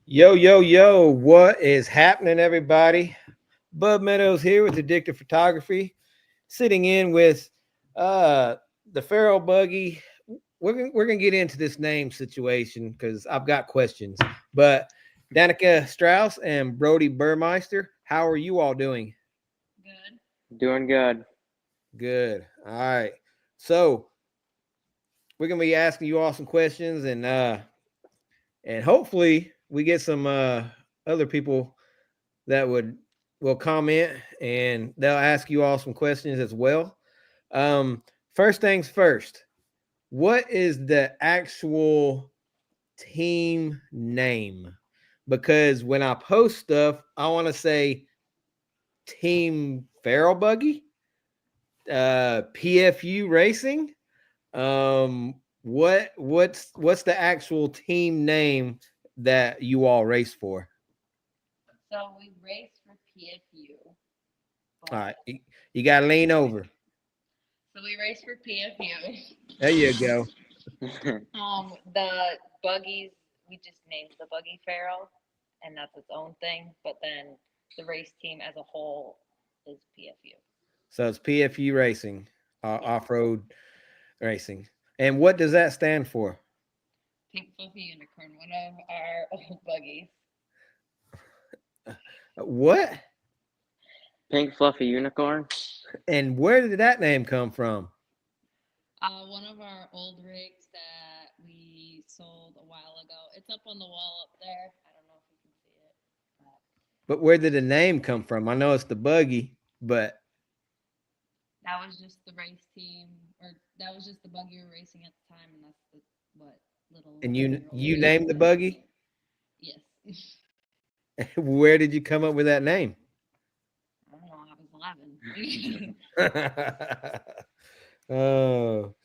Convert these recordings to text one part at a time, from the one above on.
Yo, yo, yo, what is happening, everybody? Bub Meadows here with Addictive Photography, sitting in with uh the Feral Buggy. We're gonna get into this name situation because I've got questions. But Danica Strauss and Brody Burmeister, how are you all doing? Good. Doing good. Good. All right. So we're gonna be asking you all some questions and hopefully we get some other people that will comment and they'll ask you all some questions as well. Um, First things first, what is the actual team name? Because when I post stuff, I want to say Team Feral Buggy, PFU Racing. What's the actual team name that you all race for? So we race for PFU. All But right, you got to lean over. so we race for PFU. There you go. The buggies we just named the buggy feral, and that's its own thing. But then the race team as a whole is PFU. So it's PFU Racing, Yeah. off road racing. And what does that stand for? Pink fluffy unicorn, one of our old buggies. What? Pink fluffy unicorn. And where did that name come from? One of our old rigs that we sold a while ago. It's up on the wall up there. I don't know if you can see it. But But where did the name come from? I know it's the buggy, but that was just the race team, or that was just the buggy we were racing at the time, and that's the what little and you 11-year-old you rig named the that we buggy? built. Yes. Where did you come up with that name? I don't know. I was 11. Oh,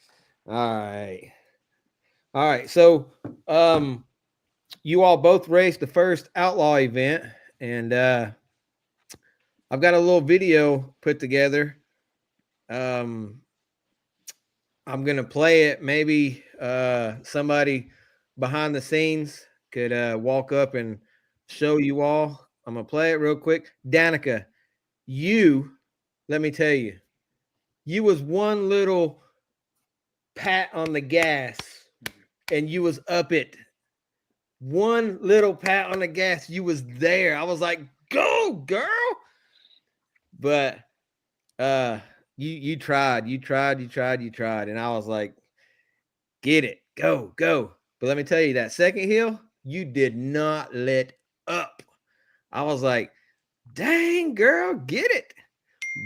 all right. All right. So, you all both raced the first outlaw event, and I've got a little video put together. Um, I'm gonna play it. Maybe somebody behind the scenes could walk up and show you all. I'm gonna play it real quick. Danica, you, let me tell you, you was one little pat on the gas, and you was up it. One little pat on the gas, you was there. I was like, "Go, girl!" But you tried, and I was like, "Get it, go, go!" But let me tell you, that second hill, you did not let up. I was like, "Dang, girl, get it!"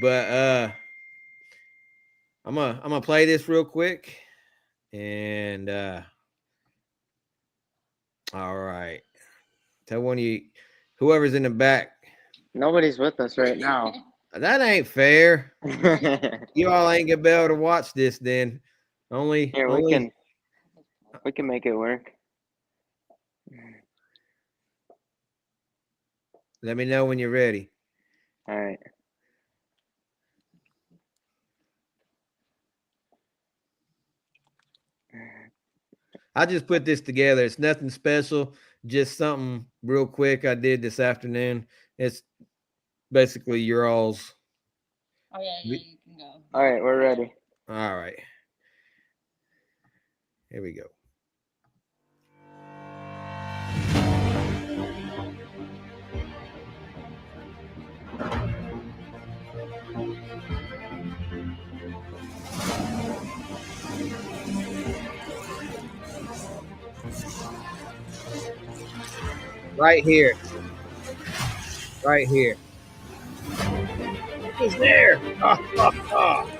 But I'm gonna play this real quick, and all right, tell one of you, whoever's in the back, Nobody's with us right now. that ain't fair. Here You all ain't gonna be able to watch this then. Only, we only. can we can make it work. Let me know when you're ready. All right. I just put this together. It's nothing special, just something real quick I did this afternoon. It's basically your all's. Oh yeah, yeah, you can go. All right, we're ready. All right, here we go. Right here, right here. It's there. Ah, ah, ah.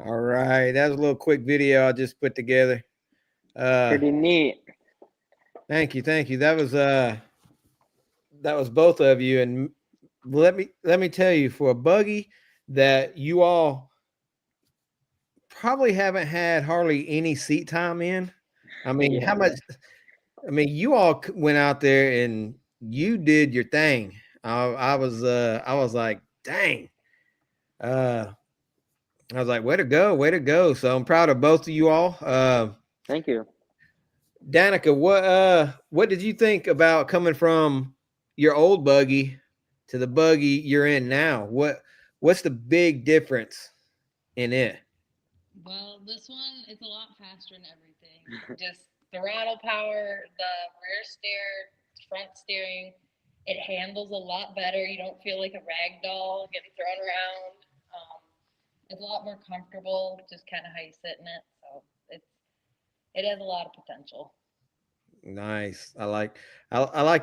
All right, that was a little quick video I just put together. Pretty neat. Thank you. That was both of you, and let me tell you, for a buggy that you all probably haven't had hardly any seat time in. I mean, how Yeah. much? I mean, you all went out there and you did your thing. I was like, dang. Uh, I was like, way to go, way to go. So I'm proud of both of you all. Thank you. Danica, what did you think about coming from your old buggy to the buggy you're in now? What's the big difference in it? Well, this one is a lot faster and everything. Just throttle power, the rear steer, front steering, it handles a lot better. You don't feel like a rag doll getting thrown around. Um, it's a lot more comfortable, just kind of how you sit in it. So it has a lot of potential. Nice. I like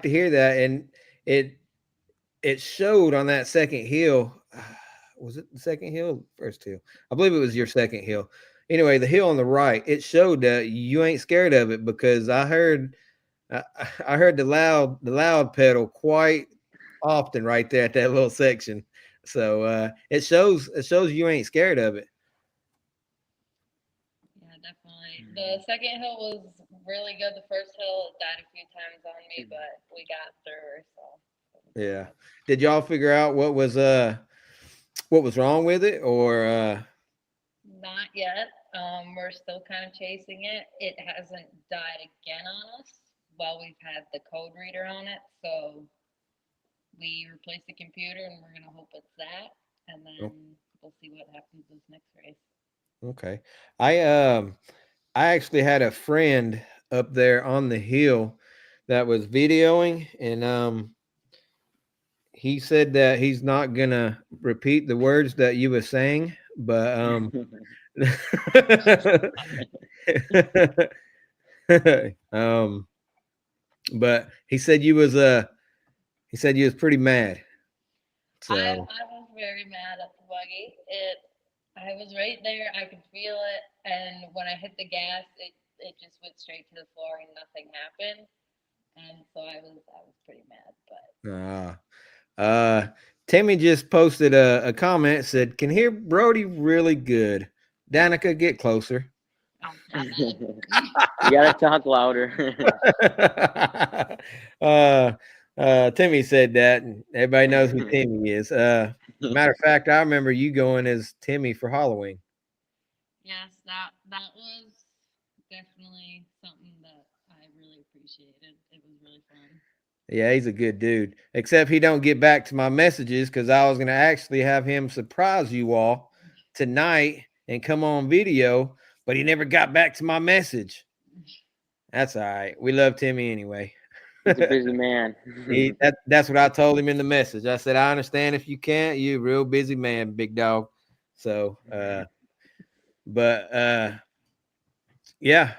to hear that, and it it showed on that second hill. Was it the second hill, first hill? I believe it was your second hill. Anyway, the hill on the right, it showed that you ain't scared of it because I, I heard the loud pedal quite often right there at that little section. So it shows you ain't scared of it. Yeah, definitely. The second hill was really good. The first hill died a few times on me, but we got through her, so it was Yeah. good. Did y'all figure out what was wrong with it, or Not yet. We're still kind of chasing it. It hasn't died again on us while we've had the code reader on it. So we replaced the computer and we're going to hope it's that. And oh, then we'll see what happens this next race. okay. I actually had a friend up there on the hill that was videoing, and he said that he's not gonna repeat the words that you were saying, but um, but he said you was pretty mad. So I was very mad at the buggy. I was right there. I could feel it. And when I hit the gas, it just went straight to the floor and nothing happened. And so I was pretty mad, but uh, uh, Timmy just posted a comment, said, "Can hear Brody really good." Danica, get closer. oh my bad. You gotta talk louder. uh, Timmy said that, and everybody knows who Timmy is. Matter of fact, I remember you going as Timmy for Halloween. Yes, that was definitely something that I really appreciated. It was really fun. Yeah, he's a good dude. Except he don't get back to my messages because I was gonna actually have him surprise you all tonight and come on video, but he never got back to my message. That's all right. We love Timmy anyway. He's a busy man. That's what I told him in the message. I said, I understand if you can't, you're a real busy man, big dog. So but yeah.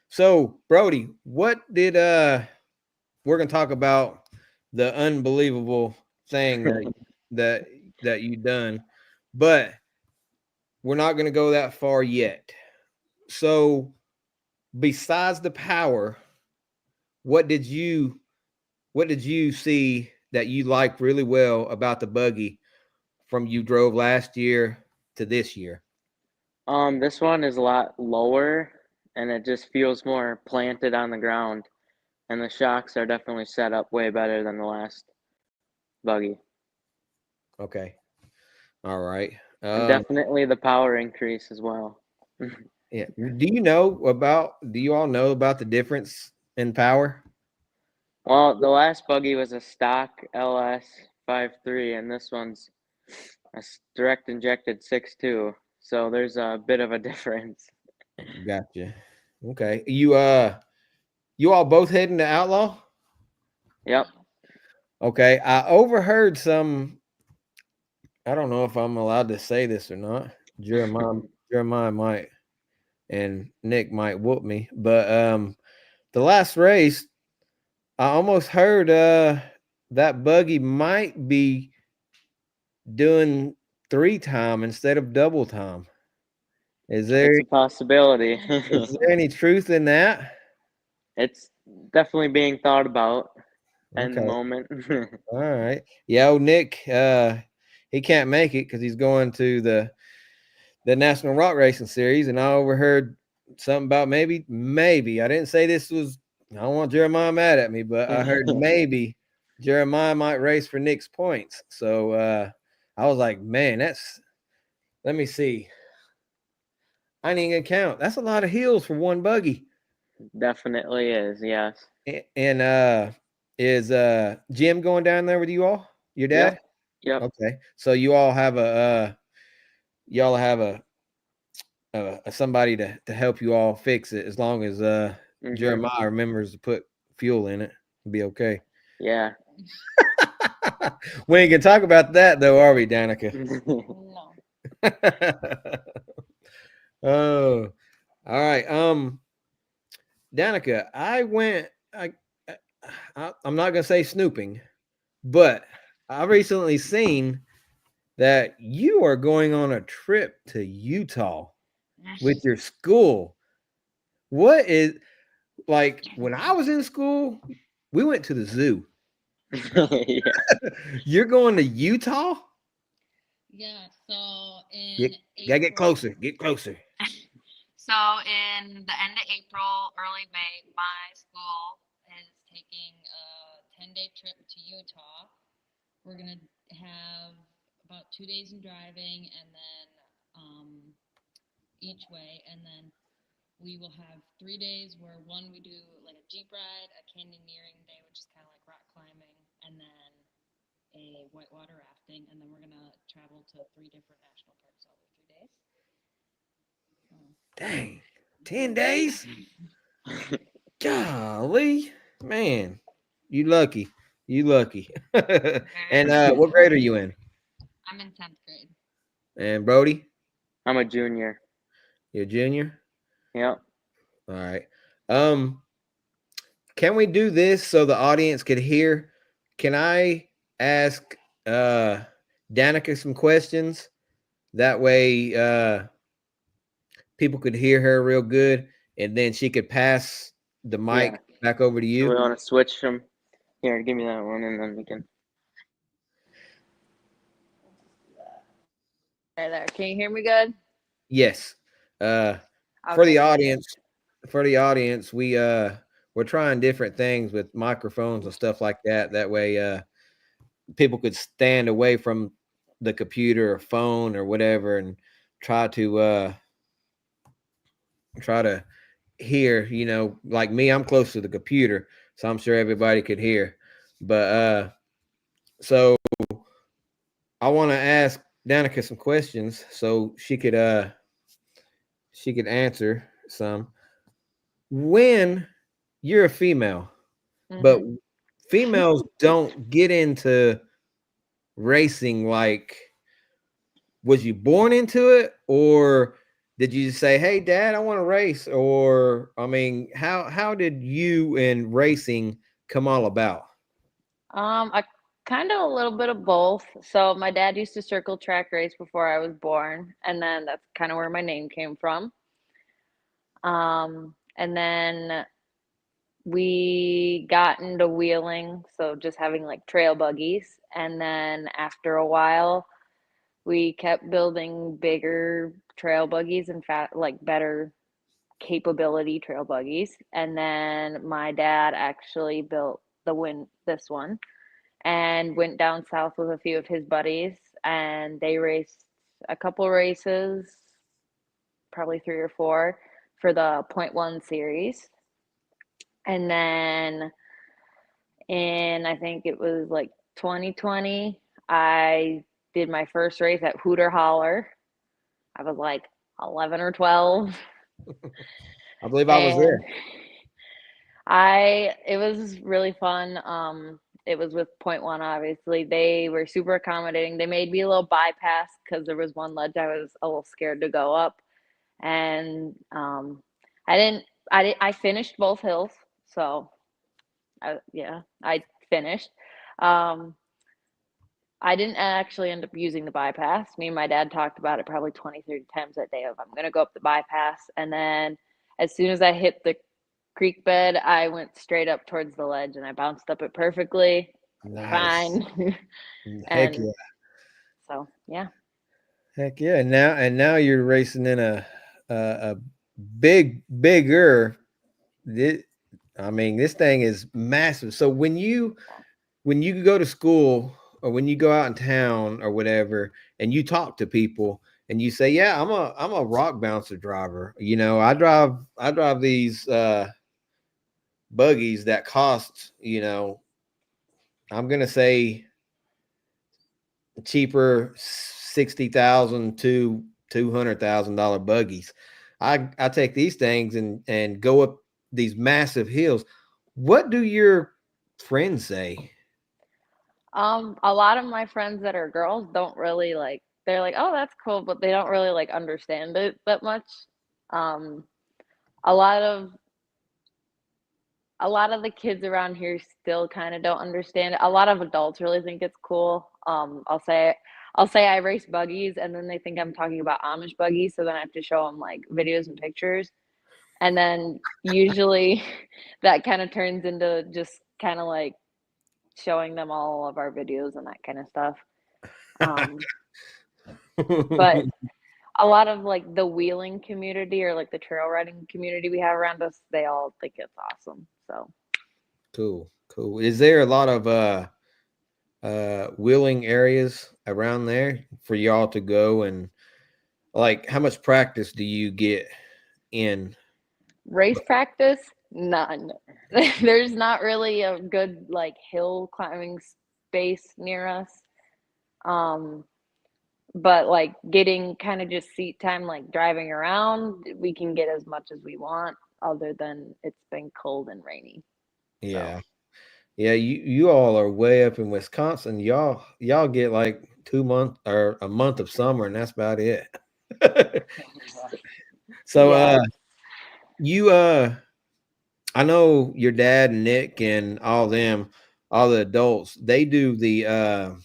So Brody, what did we're gonna talk about the unbelievable thing that that you done, but we're not gonna go that far yet. So besides the power, what did you what did you see that you liked really well about the buggy from you drove last year to this year? This one is a lot lower and it just feels more planted on the ground. And the shocks are definitely set up way better than the last buggy. Okay. All right. And definitely the power increase as well. Yeah. Do you all know about the difference in power? Well, the last buggy was a stock LS 5.3, and this one's a direct injected 6.2. So there's a bit of a difference. Gotcha. Okay. You all both heading to Outlaw? Yep. Okay, I overheard some. I don't know if I'm allowed to say this or not. Jeremiah might, and Nick might whoop me. But the last race, I almost heard that Buggy might be doing 3 time instead of double time. Is It's there a possibility. is there any truth in that? It's definitely being thought about in the Okay. moment. All right. Yeah, old Nick, he can't make it because he's going to the National Rock Racing Series, and I overheard something about maybe. I didn't say this was. I don't want Jeremiah mad at me, but I heard maybe Jeremiah might race for Nick's points. So I was like, man, that's. Let me see. I ain't even gonna count. That's a lot of heels for one buggy. Definitely is, yes. And is Jim going down there with you all? Your Yep. dad? Yep. Okay. So you all have y'all have a somebody to help you all fix it as long as Mhm. Jeremiah remembers to put fuel in it. It'll be okay. Yeah. We ain't gonna talk about that though, are we, Danica? No. Oh, all right. Danica, I'm not gonna say snooping, but I recently seen that you are going on a trip to Utah with your school. What is like when I was in school, we went to the zoo. Yeah. You're going to Utah? Yeah, so Get, in gotta get April, closer. Get closer. so in the end of April, early May, my school is taking a 10-day trip to Utah. We're gonna have about 2 days in driving, and then each way, and then we will have 3 days where one we do like a jeep ride, a canyoneering day, which is kind of like rock climbing, and then a whitewater rafting, and then we're gonna travel to 3 different national parks all the 3 days. So, Dang. 10 days? Golly. Man. You lucky. You lucky. And very lucky. what grade are you in? I'm in 10th grade. And Brody? I'm a junior. You're a junior? Yep. All right. Um, can we do this so the audience could hear? Can I ask Danica some questions? That way people could hear her real good, and then she could pass the Yeah. mic back over to So we you. want to switch them. Here, give me that one, and then we can. Right there. Can you hear me good? Yes. Uh, for Okay, the perfect. audience, for the audience, we're trying different things with microphones and stuff like that. That way, people could stand away from the computer or phone or whatever and try to try to hear. You know, like me, I'm close to the computer, so I'm sure everybody could hear. But so I want to ask Danica some questions so she could answer some. When you're a female, but Mhm. females don't get into racing like, was you born into it, or did you just say, hey dad, I want to race? Or I mean, how did you and racing come all about? I kind of a little bit of both. So my dad used to circle track race before I was born, and then that's kind of where my name came from. And then we got into wheeling, so just having like trail buggies. And then after a while, we kept building bigger trail buggies and like better capability trail buggies. And then my dad actually built this one and went down south with a few of his buddies, and they raced a couple races, probably 3 or 4, for the point one series. And then in, I think it was like 2020, I did my first race at Hooter Holler. I was like 11 or 12. I believe I was And there. It was really fun. It was with Point One, obviously. They were super accommodating. They made me a little bypass because there was one ledge I was a little scared to go up, and I didn't. I finished both hills, so yeah, I finished. Um, I didn't actually end up using the bypass. Me and my dad talked about it probably 20, 30 times that day of I'm going to go up the bypass. And then as soon as I hit the creek bed, I went straight up towards the ledge and I bounced up it perfectly. Nice. Fine. Heck And yeah. so, yeah. Heck yeah. And now you're racing in a bigger thi- I mean, this thing is massive. So when you go to school or when you go out in town or whatever and you talk to people and you say, "Yeah, I'm a rock bouncer driver." I drive these buggies that cost, I'm going to say cheaper 60,000 to $200,000 buggies. I take these things and go up these massive hills. What do your friends say? A lot of my friends that are girls don't really like, they're like, oh, that's cool, but they don't really like understand it that much. Um, a lot of a lot of the kids around here still kind of don't understand it. A lot of adults really think it's cool. I'll say I race buggies, and then they think I'm talking about Amish buggies. So then I have to show them like videos and pictures, and then usually that kind of turns into just kind of like showing them all of our videos and that kind of stuff. Um, but a lot of like the wheeling community or like the trail riding community we have around us, they all think it's awesome. So Cool, cool. Is there a lot of wheeling areas around there for y'all to go, and like how much practice do you get in? race practice, none. There's not really a good like hill climbing space near us. Um, but like getting kind of just seat time, like driving around, we can get as much as we want, other than it's been cold and rainy. So Yeah. Yeah, you all are way up in Wisconsin. Y'all get like 2 months or a month of summer, and that's about it. So yeah, you I know your dad and Nick and all them, all the adults, they do the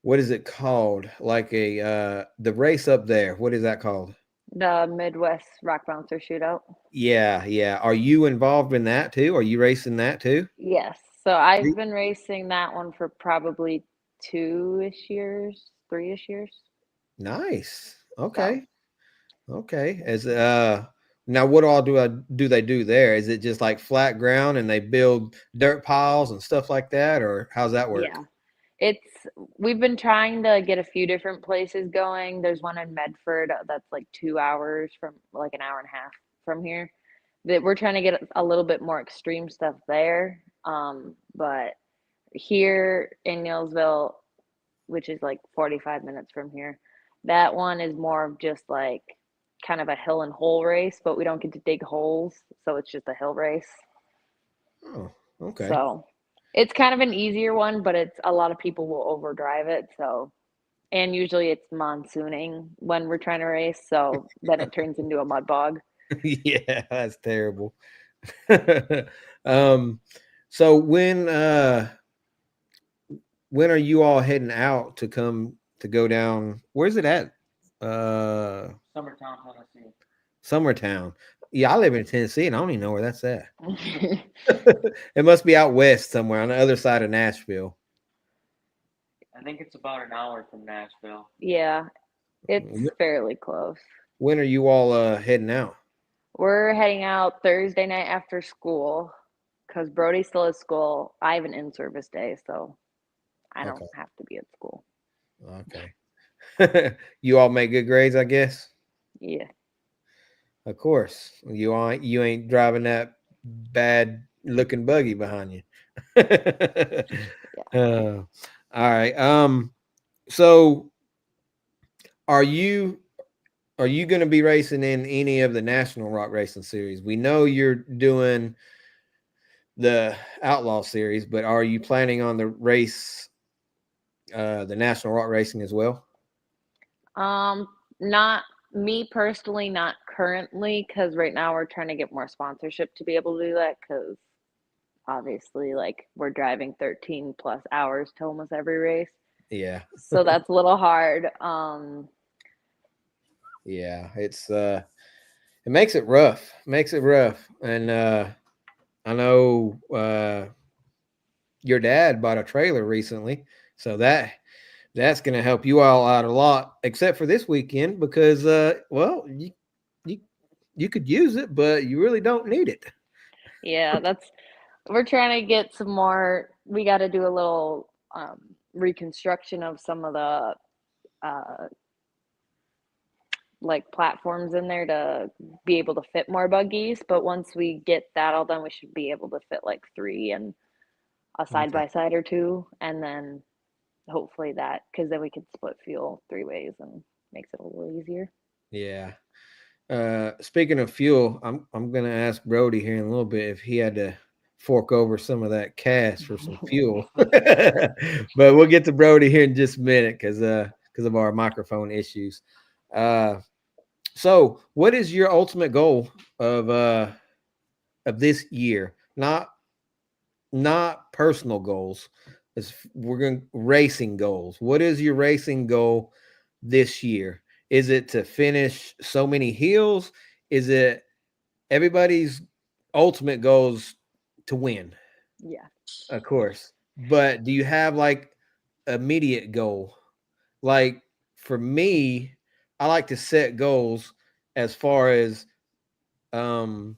what is it called? Like a the race up there. What is that called? the Midwest Rock Bouncer Shootout. Yeah, yeah. Are you involved in that too? Are you racing that too? Yes. So I've been racing that one for probably 2-ish years, 3-ish years. Nice. So Okay. Okay. As now what all do they do there? Is it just like flat ground and they build dirt piles and stuff like that, or how's that work? yeah. It's we've been trying to get a few different places going. There's one in Medford that's like 2 hours from like an hour and a half from here. That we're trying to get a little bit more extreme stuff there. But here in Neillsville, which is like 45 minutes from here, that one is more of just like kind of a hill and hole race, but we don't get to dig holes, so it's just a hill race. Oh, okay. So it's kind of an easier one, but it's a lot of people will overdrive it. So, and usually it's monsooning when we're trying to race. So then it turns into a mud bog. Yeah, that's terrible. um so when are you all heading out to come to go down? Where's it at? Uh Summertown, Tennessee. Summertown. Yeah, I live in Tennessee and I don't even know where that's at. It must be out west somewhere on the other side of Nashville. I think it's about an hour from Nashville. Yeah, it's Wh- fairly close. When are you all heading out? We're heading out Thursday night after school because Brody still has school. I have an in service day, so I don't Okay. have to be at school. Okay. You all make good grades, I guess. Yeah. Of course. You ain't driving that bad looking buggy behind you. Yeah. Uh, all right. So are you are you going to be racing in any of the National Rock Racing Series? We know you're doing the Outlaw Series, but are you planning on the National Rock Racing as well? Um, Not me personally, not currently, because right now we're trying to get more sponsorship to be able to do that. Because obviously, like we're driving 13 plus hours to almost every race, Yeah, so that's a little hard. yeah, it makes it rough. Makes it rough, and I know your dad bought a trailer recently, so that's going to help you all out a lot. Except for this weekend, because well, you you could use it, but you really don't need it. Yeah, that's we're trying to get some more. We got to do a little reconstruction of some of the uh, like platforms in there to be able to fit more buggies. But once we get that all done, we should be able to fit like three and a side Okay. by side or two, and then hopefully that because then we could split fuel three ways and makes it a little easier. Yeah. Speaking of fuel, I'm gonna ask Brody here in a little bit if he had to fork over some of that cash for some fuel. But we'll get to Brody here in just a minute because of our microphone issues. Uh, so what is your ultimate goal of this year? Not personal goals. We're going racing goals. What is your racing goal this year? Is it to finish so many hills? Is it everybody's ultimate goals to win? Yeah. Of course. But do you have like immediate goal? Like for me, I like to set goals as far as um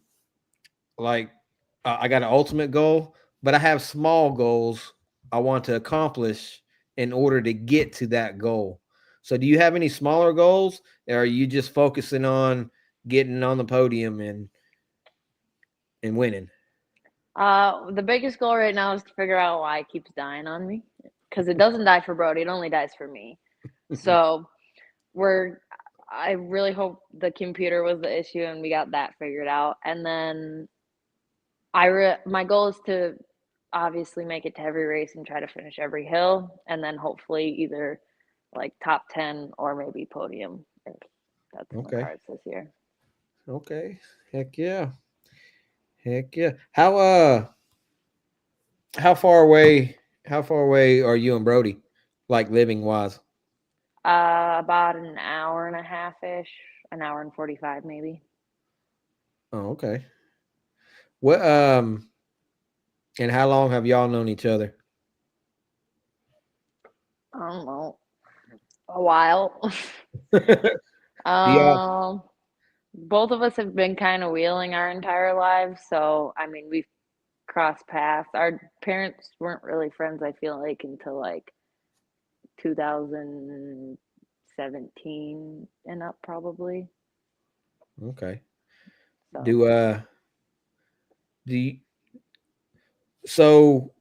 like I got an ultimate goal, but I have small goals I want to accomplish in order to get to that goal. So, do you have any smaller goals, or are you just focusing on getting on the podium and winning? The biggest goal right now is to figure out why it keeps dying on me because it doesn't die for Brody, it only dies for me. So we're I really hope the computer was the issue and we got that figured out. And then my goal is to obviously make it to every race and try to finish every hill, and then hopefully either like top 10 or maybe podium if that's in the Okay. cards this year. Okay. Heck yeah. Heck yeah. How far away how far away are you and Brody, like living wise? About an hour and a half ish, an hour and 45 maybe. Oh, okay. What and how long have y'all known each other? I don't know, a while. Do y'all um, Both of us have been kind of wheeling our entire lives, so I mean we've crossed paths. Our parents weren't really friends, I feel like, until like 2017 and up probably. okay. So, Do do you, so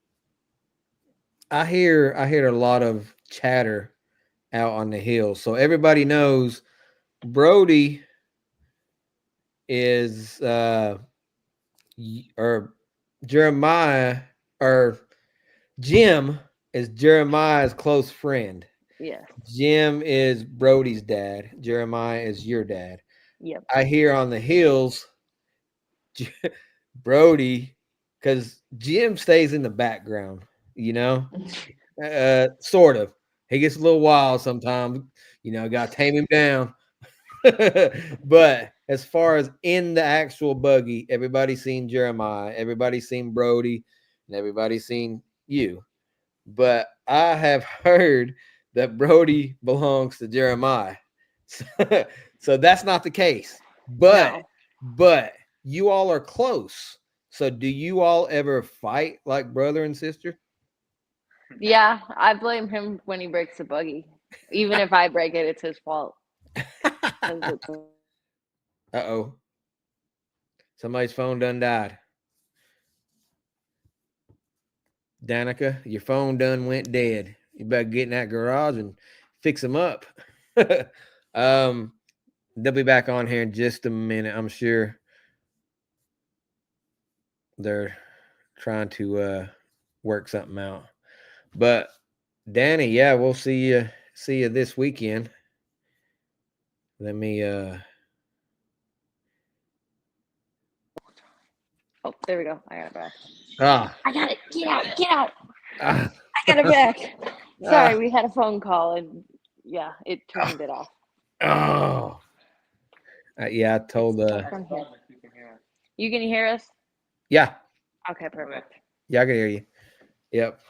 I hear a lot of chatter out on the hills. So everybody knows Brody is or Jeremiah or Jim is Jeremiah's close friend. yes. Jim is Brody's dad. Jeremiah is your dad. Yep. I hear on the hills Brody, because Jim stays in the background, you know, sort of. He gets a little wild sometimes, got to tame him down. But as far as in the actual buggy, everybody's seen Jeremiah, everybody's seen Brody, and everybody's seen you. But I have heard that Brody belongs to Jeremiah. So, so that's not the case. But No. but you all are close. So do you all ever fight like brother and sister? Yeah, I blame him when he breaks the buggy. Even if I break it, it's his fault because it's Uh-oh. Somebody's phone done died. Danica, your phone done went dead. You better get in that garage and fix them up. um, they'll be back on here in just a minute. I'm sure they're trying to work something out. But Danny, yeah, we'll see you this weekend. Let me Oh, there we go. I got it back. ah I got it. Get out. Get out. ah, I got it back. ah Sorry, we had a phone call and yeah, it turned it off. oh yeah, I told From here. You can hear us? yeah, Okay, perfect. yeah, I can hear you. Yep.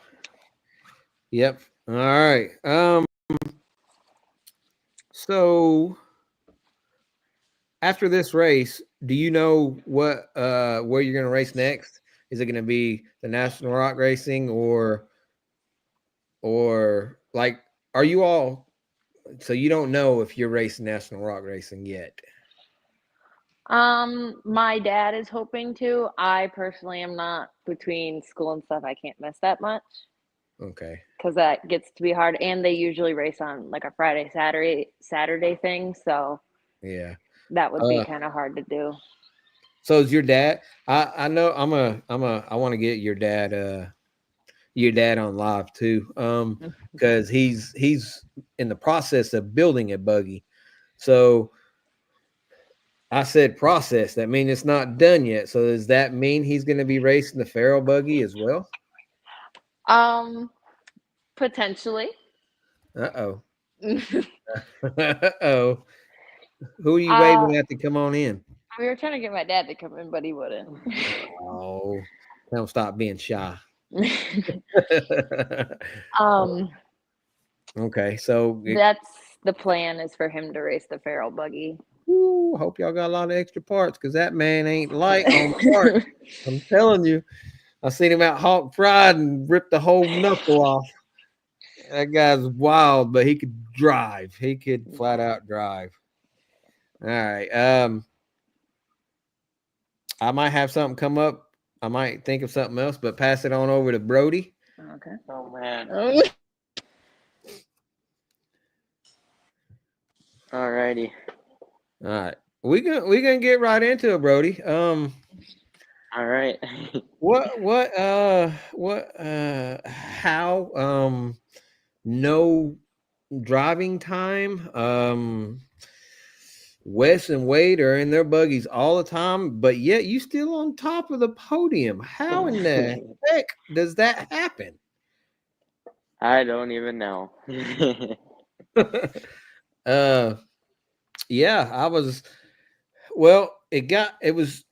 Yep. All right. So after this race, do you know what where you're gonna race next? Is it gonna be the National Rock Racing or like are you all so you don't know if you're racing National Rock Racing yet? My dad is hoping to. I personally am not between school and stuff. I can't miss that much Okay. because that gets to be hard. And they usually race on like a Friday, Saturday thing, so Yeah. that would be Uh kind of hard to do. so is your dad I know I want to get your dad on live too. Because he's in the process of building a buggy. So I said process. That means it's not done yet. So does that mean he's going to be racing the Farrell buggy as well? Um, Potentially. Uh oh. Uh oh. Who are you uh, waving at to come on in? we were trying to get my dad to come in, but he wouldn't. Oh, tell him stop being shy. um, Okay, so that's the plan is for him to race the Farrell buggy. ooh, hope y'all got a lot of extra parts because that man ain't light on parts. I'm telling you. I seen him out Hawk Pride and ripped the whole knuckle off. That guy's wild, but he could drive. He could flat out drive. All right. I might have something come up. I might think of something else, but pass it on over to Brody. Okay. Oh man. Alrighty. All right. We gonna get right into it, Brody. All right. How no driving time. Wes and Wade are in their buggies all the time, but yet you still on top of the podium. How in the heck does that happen? I don't even know. uh yeah, I was well, it was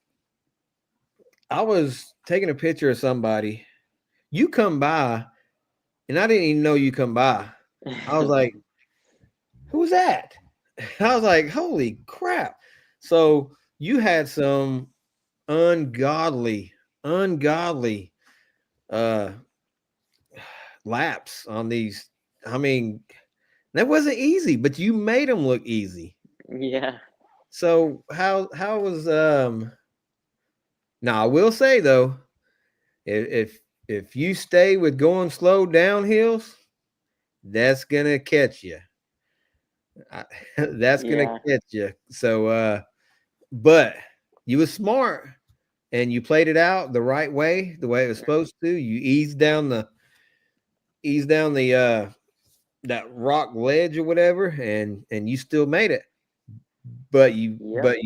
I was taking a picture of somebody. You come by and I didn't even know you come by. I was like, who's that? I was like, holy crap. So you had some ungodly uh laps on these. I mean, that wasn't easy, but you made them look easy. Yeah. So how was now I will say though, if you stay with going slow downhills, that's gonna catch you. That's gonna Yeah. catch you. So but you was smart and you played it out the right way, the way it was supposed to. You eased down the that rock ledge or whatever, and you still made it. Yep.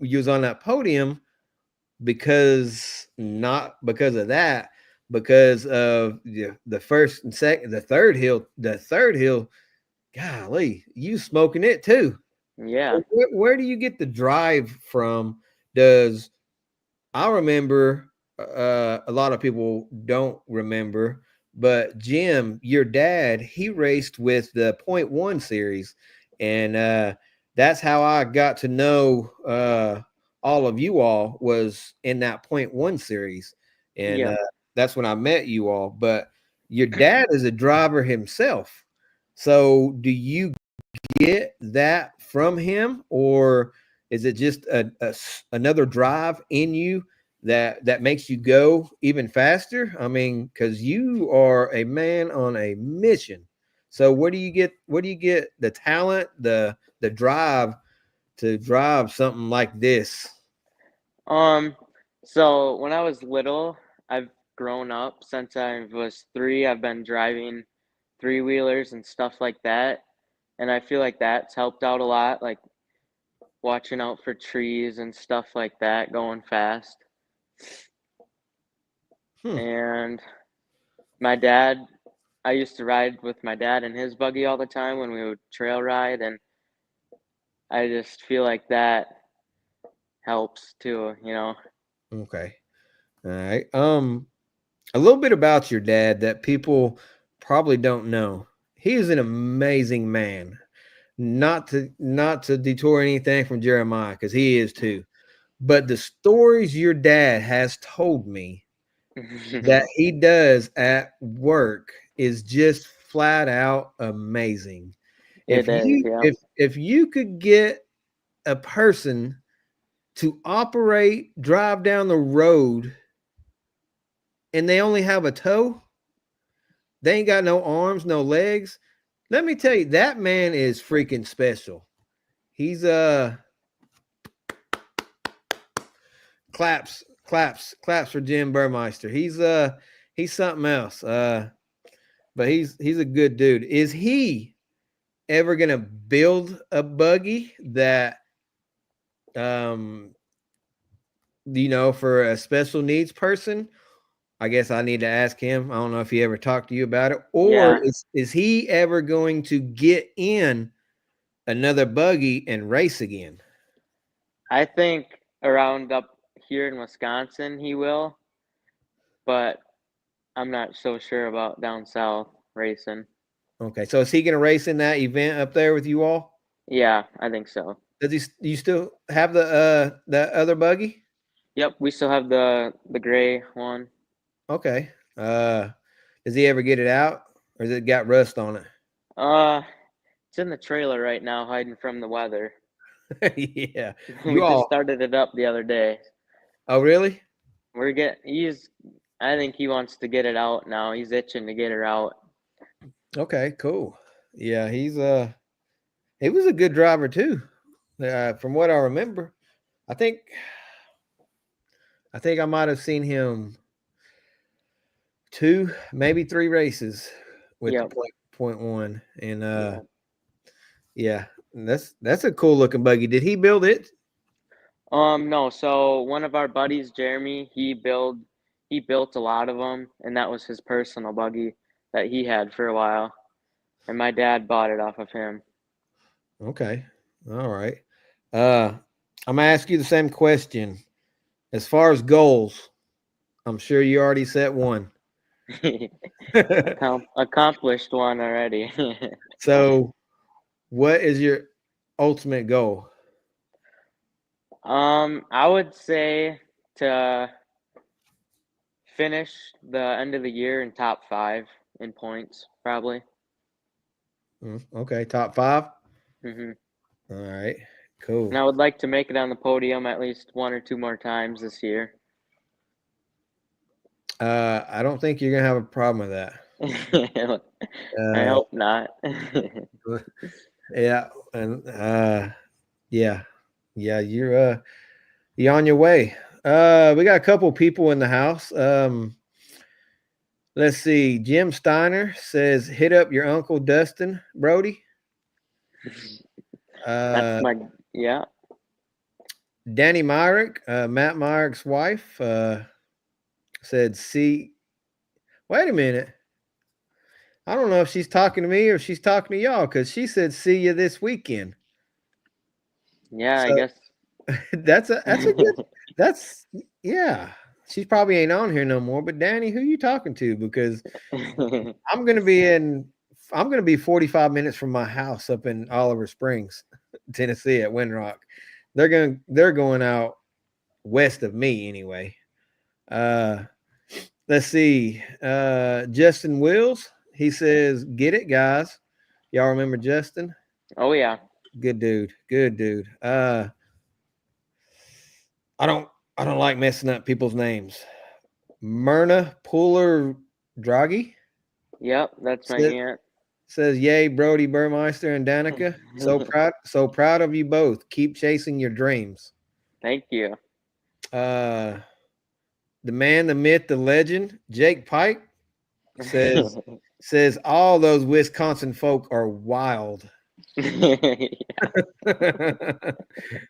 You was on that podium because not because of that, because of the first and second, the third hill. Golly, you smoking it too. Yeah. Where do you get the drive from? Does I remember a lot of people don't remember, but Jim, your dad, he raced with the point one series, and that's how I got to know all of you all was in that point one series, and Yep. that's when I met you all. But your dad is a driver himself, so do you get that from him, or is it just another drive in you that makes you go even faster? I mean, because you are a man on a mission. So where do you get the talent, the drive to drive something like this? Um, so when I was little, I've grown up since I was 3. I've been driving three-wheelers and stuff like that, and I feel like that's helped out a lot, like watching out for trees and stuff like that, going fast. Hmm. And my dad, I used to ride with my dad in his buggy all the time when we would trail ride, and I just feel like that helps too, you know. Okay. All right. A little bit about your dad that people probably don't know. He is an amazing man. Not to detour anything from Jeremiah, because he is too. But the stories your dad has told me that he does at work is just flat out amazing. If It is, you yeah. if you could get a person to operate drive down the road and they only have a toe, they ain't got no arms, no legs. Let me tell you, that man is freaking special. He's claps for Jim Burmeister. He's something else. But he's a good dude. Is he ever gonna build a buggy that um for a special needs person? I guess I need to ask him. I don't know if he ever talked to you about it, or Yeah, is he ever going to get in another buggy and race again? I think around up here in Wisconsin he will, but I'm not so sure about down south racing. Okay, so is he going to race in that event up there with you all? Yeah, I think so. Does he? Do you still have the other buggy? Yep, we still have the gray one. Okay. Does he ever get it out, or has it got rust on Uh, it's in the trailer right now, hiding from the weather. it? Yeah. We You just all. started it up the other day. Oh, really? He's I think he wants to get it out now. He's itching to get her out. Okay. Cool. Yeah, he was a good driver too. From what I remember, I think I might have seen him two, maybe three races with the Yep. point one, and Yeah. yeah, that's a cool looking buggy. Did he build it? No, so one of our buddies, Jeremy, he built a lot of them, and that was his personal buggy that he had for a while. And my dad bought it off of him. Okay, all right. Uh, I'm gonna ask you the same question. As far as goals, I'm sure you already set one. Accomplished one already. So, what is your ultimate goal? I would say to finish the end of the year in top 5 in points, probably. Okay, top five. Hmm. All right, cool. And I would like to make it on the podium at least 1 or 2 more times this year. I don't think you're gonna have a problem with that. I Uh, hope not. yeah, and yeah, yeah, you're on your way. We got a couple people in the house. Let's see. Jim Steiner says, "Hit up your uncle Dustin Brody." That's Uh, my yeah. Danny Myrick, Matt Myrick's wife, said, "See, wait a minute. I don't know if she's talking to me or if she's talking to y'all because she said see you this weekend." Yeah, I So guess. that's a good that's yeah. She probably ain't on here no more. But Danny, who you talking to? Because I'm gonna be in. I'm gonna be 45 minutes from my house up in Oliver Springs, Tennessee, at Windrock. They're going out west of me anyway. Uh, let's see. Justin Wills. He says, "Get it, guys." Y'all remember Justin? Oh yeah. Good dude. Good dude. I don't. I don't like messing up people's names. Myrna Puller Draghi Yep, that's my said, aunt. says, "Yay, Brody Burmeister and Danica. So proud of you both. Keep chasing your dreams." Thank you. Uh, the man, the myth, the legend, Jake Pike says all those Wisconsin folk are wild.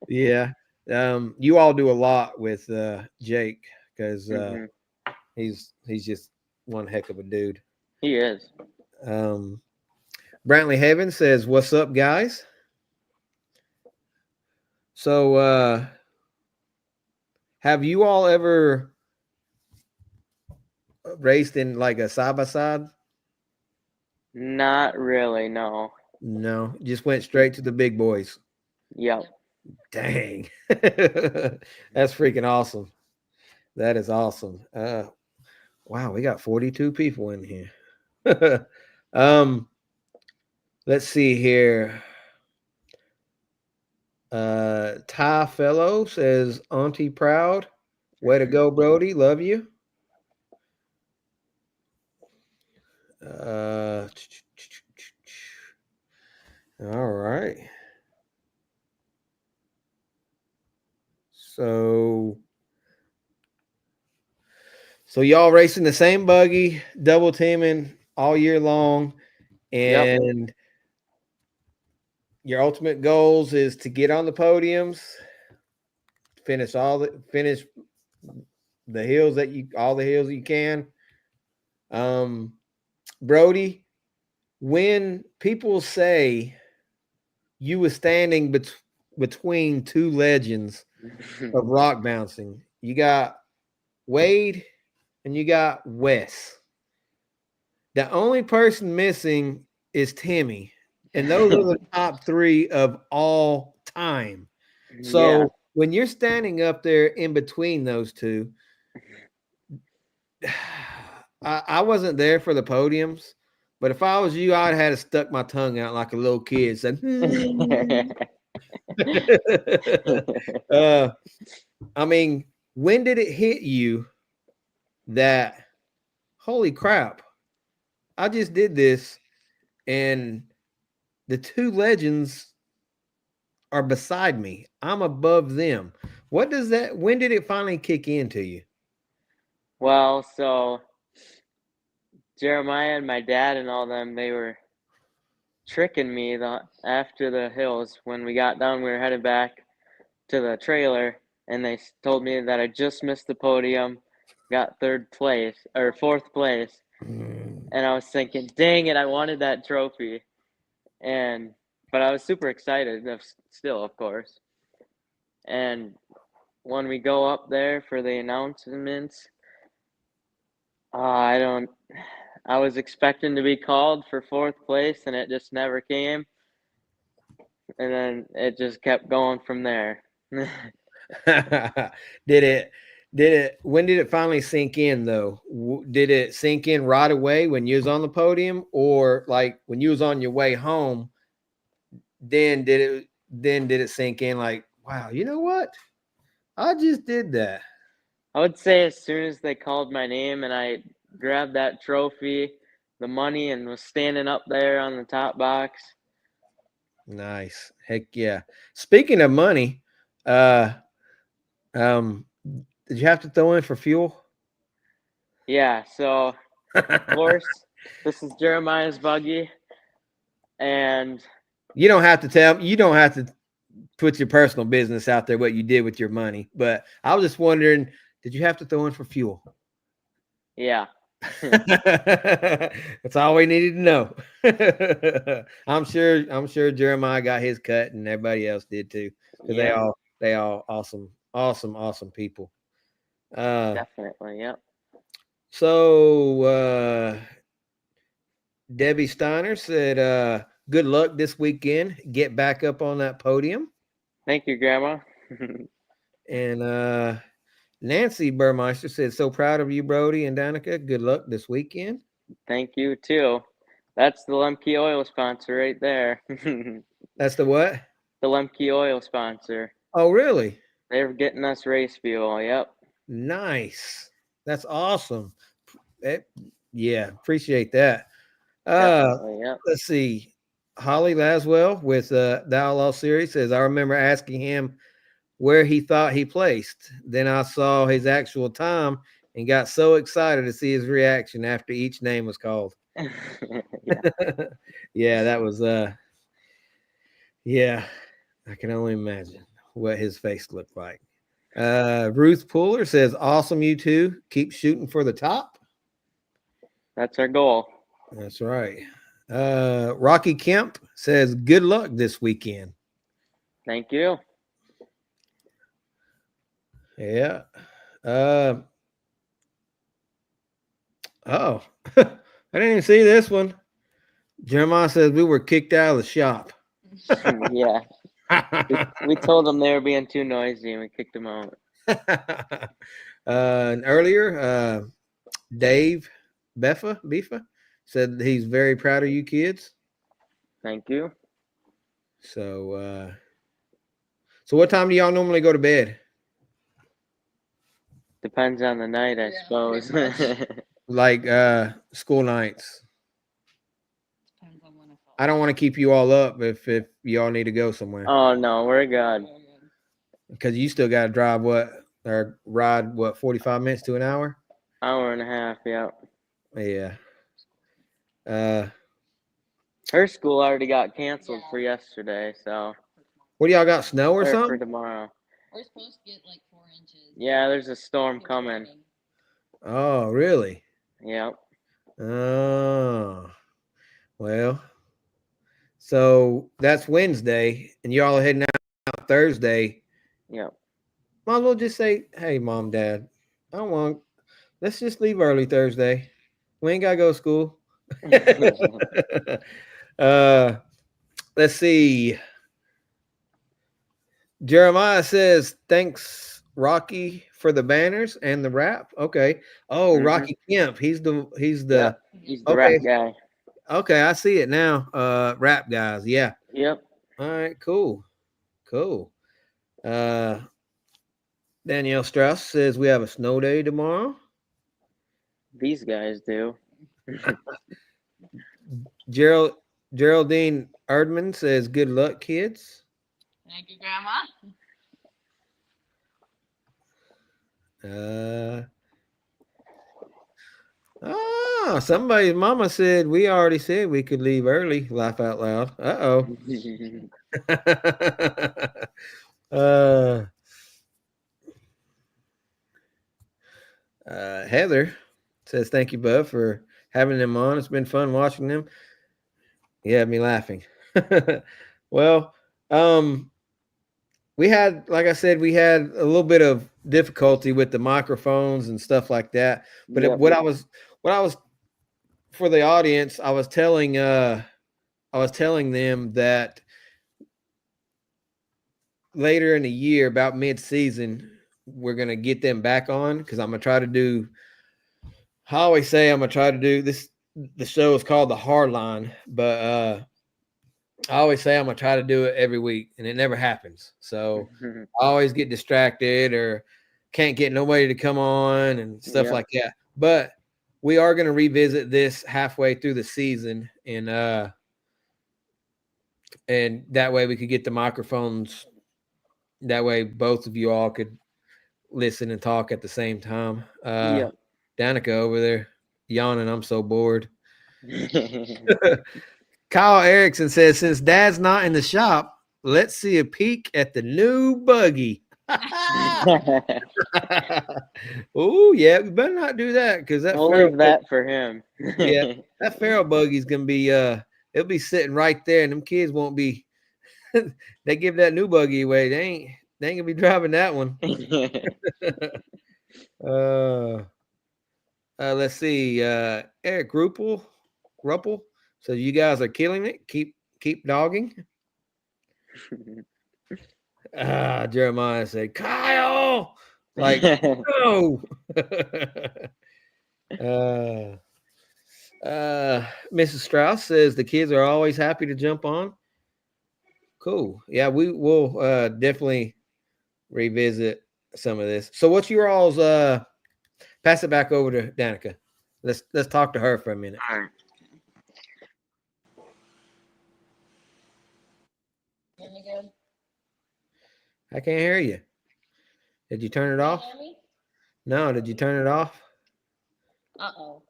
Yeah. You all do a lot with Jake because hmm he's just one heck of a dude. He is. Um, Brantley Haven says, "What's up, guys?" So, have you all ever raced in like a side by side? Not really, no. No, just went straight to the big boys. Yep. Dang, that's freaking awesome. That is awesome. Wow, we got 42 people in here. um, let's see here. Ty Fellow says, "Auntie proud. Way to go, Brody. Love you." Uh, all right. So, so y'all racing the same buggy, double teaming all year long, Yep. and your ultimate goals is to get on the podiums, finish the hills that you all the hills you can. Um, Brody, when people say you were standing between two legends of rock bouncing, you got Wade and you got Wes. The only person missing is Timmy, and those are the top three of all time. Yeah. So when you're standing up there in between those two, I wasn't there for the podiums, but if I was you, I'd have stuck my tongue out like a little kid, said, "Hmm." uh, I mean, when did it hit you that, holy crap, I just did this and the two legends are beside me. I'm above them. What does that, when did it finally kick into you? Well, so Jeremiah and my dad and all them, they were tricking me after the hills. When we got done, we were headed back to the trailer, and they told me that I just missed the podium, got third place or fourth place, Mm. and I was thinking, dang it, I wanted that trophy, and but I was super excited, still, of course. And when we go up there for the announcements, I don't. I was expecting to be called for fourth place, and it just never came. And then it just kept going from there. did it when did it finally sink in though? Did it sink in right away when you was on the podium, or like when you was on your way home, then did it sink in like, wow, you know what, I just did that? I would say as soon as they called my name and I grabbed that trophy, the money, and was standing up there on the top box. Nice, heck yeah. Speaking of money, uh um did you have to throw in for fuel? Yeah, so of course, this is Jeremiah's buggy, and You don't have to put your personal business out there, what you did with your money. But I was just wondering, did you have to throw in for fuel? yeah. That's all we needed to know. I'm sure Jeremiah got his cut and everybody else did too. Because they Yep, all they all awesome, awesome, awesome people. Uh definitely. Yep. so Debbie Steiner said, good luck this weekend. Get back up on that podium. Thank you, Grandma. And Nancy Burmeister said, so proud of you, Brody and Danica. Good luck this weekend. Thank you too. That's the Lemke Oil sponsor right there. The That's the what? Lemke Oil sponsor. Oh, really? They're getting us race fuel. Yep. Nice. That's awesome. Eh, yeah, appreciate that. Definitely. Yep. Let's see. Holly Laswell with the Outlaw series says, I remember asking him where he thought he placed. Then I saw his actual time and got so excited to see his reaction after each name was called. Yeah. Yeah, that was yeah, I can only imagine what his face looked like. Ruth Pooler says, awesome, you two. Keep shooting for the top. That's our goal. That's right. Rocky Kemp says, good luck this weekend. Thank you. Yeah. Uh, oh, I didn't even see this one. Jeremiah says, we were kicked out of the shop. Yeah. We told them they were being too noisy and we kicked them out. And earlier, Dave Bifa said he's very proud of you kids. Thank you. So, so what time do y'all normally go to bed? Depends on the night, I Yeah, suppose. pretty Like school nights. Depends on when I fall I don't want to keep you all up if y'all need to go somewhere Oh no, we're good. asleep. because you still got to drive what or ride what 45 minutes to an hour. Hour and a half. Yeah. Yeah. Uh, Her school already got canceled Yeah. for yesterday, so what do y'all got? Snow or or for something? tomorrow. We're supposed to get like 4 inches. Yeah, there's a storm It's coming. raining. Oh, really? Yep. Oh, well. So that's Wednesday, and y'all are heading out Thursday. Yep. Might as well just say, "Hey, mom, dad, I don't want. Let's just leave early Thursday. We ain't gotta go to school." uh, let's see. Jeremiah says, "Thanks, Rocky, for the banners and the rap." Okay. Oh, Mhm. Rocky Kemp. He's Yep. the He's the rap okay. guy. Okay, I see it now. Rap guys. Yeah. Yep. All right. Cool. Cool. Uh, Danielle Strauss says we have a snow day tomorrow. These guys do. Gerald Geraldine Erdman says good luck, kids. Thank you, Grandma. Uh, somebody's mama said we already said we could leave early. Laugh out loud. Uh oh. Heather says thank you, Bub, for having them on. It's been fun watching them. You had me laughing. Well, um, we had, like I said, we had a little bit of difficulty with the microphones and stuff like that. But Yep. what I was for the audience, I was telling them that later in the year, about mid-season, we're gonna get them back on because I'm gonna try to do. I always say I'm gonna try to do this. The show is called the Hard Line, but I always say I'm gonna try to do it every week, and it never happens. So I always get distracted or can't get nobody to come on and stuff Yep. like that. But we are gonna revisit this halfway through the season, and that way we could get the microphones. That way both of you all could listen and talk at the same time. Yep. Danica over there yawning. I'm so bored. Kyle Erickson says, since dad's not in the shop, let's see a peek at the new buggy. Oh, yeah, we better not do that because that We'll feral leave that for him. yeah, that feral buggy's gonna be it'll be sitting right there, and them kids won't be they give that new buggy away. They ain't gonna be driving that one. uh let's see. Eric Ruppel. So you guys are killing it. Keep dogging. Jeremiah said, Kyle. Like, no. uh Mrs. Strauss says the kids are always happy to jump on. Cool. Yeah, we will definitely revisit some of this. So what's your all's pass it back over to Danica. Let's talk to her for a minute. All right. Hear me good? I can't hear you. Did you turn it Can you off? hear me? No, did you turn it off? Uh-oh.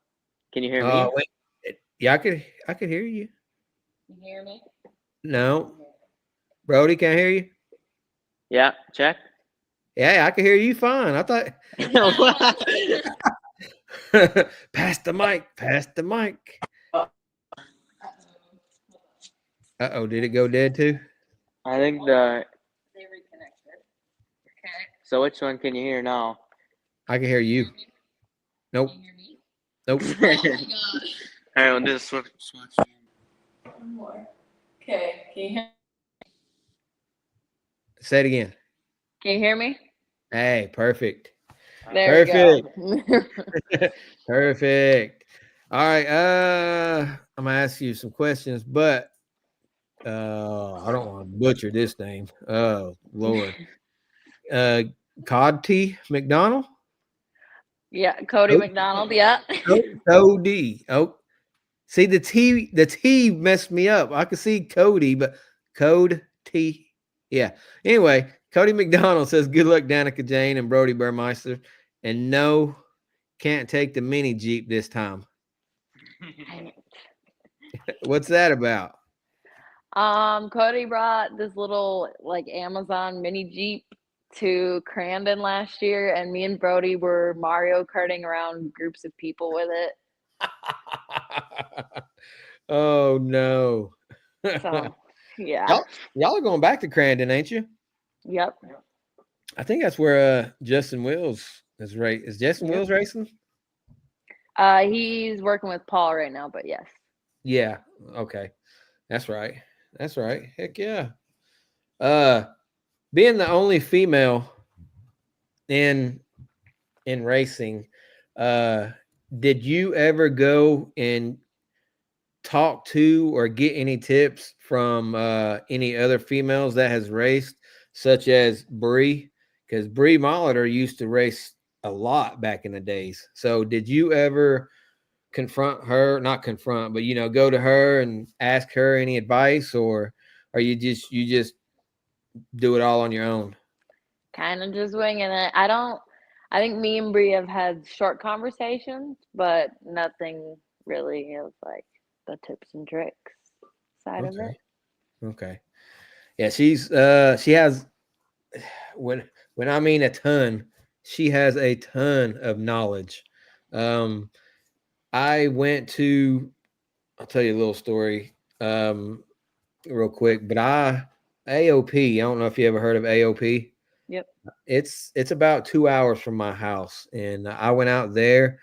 Can you hear Oh, me? wait. Yeah, I could hear you. You hear me? No. Brody, can I hear you? Yeah, check. Yeah, I can hear you fine. I thought pass the mic, pass the mic. Uh-oh, did it go dead too? I think the. They reconnected. Okay. So which one can you hear now? I can hear Can you you. hear me? Can Nope. you hear me? Nope. Oh my gosh. All right, we'll just switch. One more. Okay. Can you hear? Say it again. Can you hear me? Hey, perfect. There we go. Perfect. Perfect. All right. I'm gonna ask you some questions, but I don't want to butcher this name. Oh Lord. Uh Cod McDonald? Yeah, Cody Oh, McDonald. Yeah. Cody. Oh, see the T messed me up. I could see Cody, but Code T. Yeah. Anyway, Cody McDonald says good luck, Danica Jane and Brody Burmeister. And no, can't take the mini Jeep this time. What's that about? Cody brought this little like Amazon mini Jeep to Crandon last year, and me and Brody were Mario karting around groups of people with it. Oh no. So, yeah. y'all, y'all are going back to Crandon, ain't you? Yep. I think that's where Justin Wills is right. Is Justin Yep. Wills racing? He's working with Paul right now, but yes. Yeah. Okay. That's right. That's right. Heck yeah. Uh being the only female in racing, uh did you ever go and talk to or get any tips from any other females that has raced, such as Bree? Because Bree Molitor used to race a lot back in the days. So did you ever confront her, not confront, but go to her and ask her any advice, or are you just do it all on your own? Kind of just winging it. I think me and Brie have had short conversations, but nothing really of like the tips and tricks side of it. Okay. Okay. Yeah, she has when I mean a ton, she has a ton of knowledge. Um I went to I'll tell you a little story real quick, but AOP, I don't know if you ever heard of AOP. Yep. It's about 2 hours from my house, and I went out there,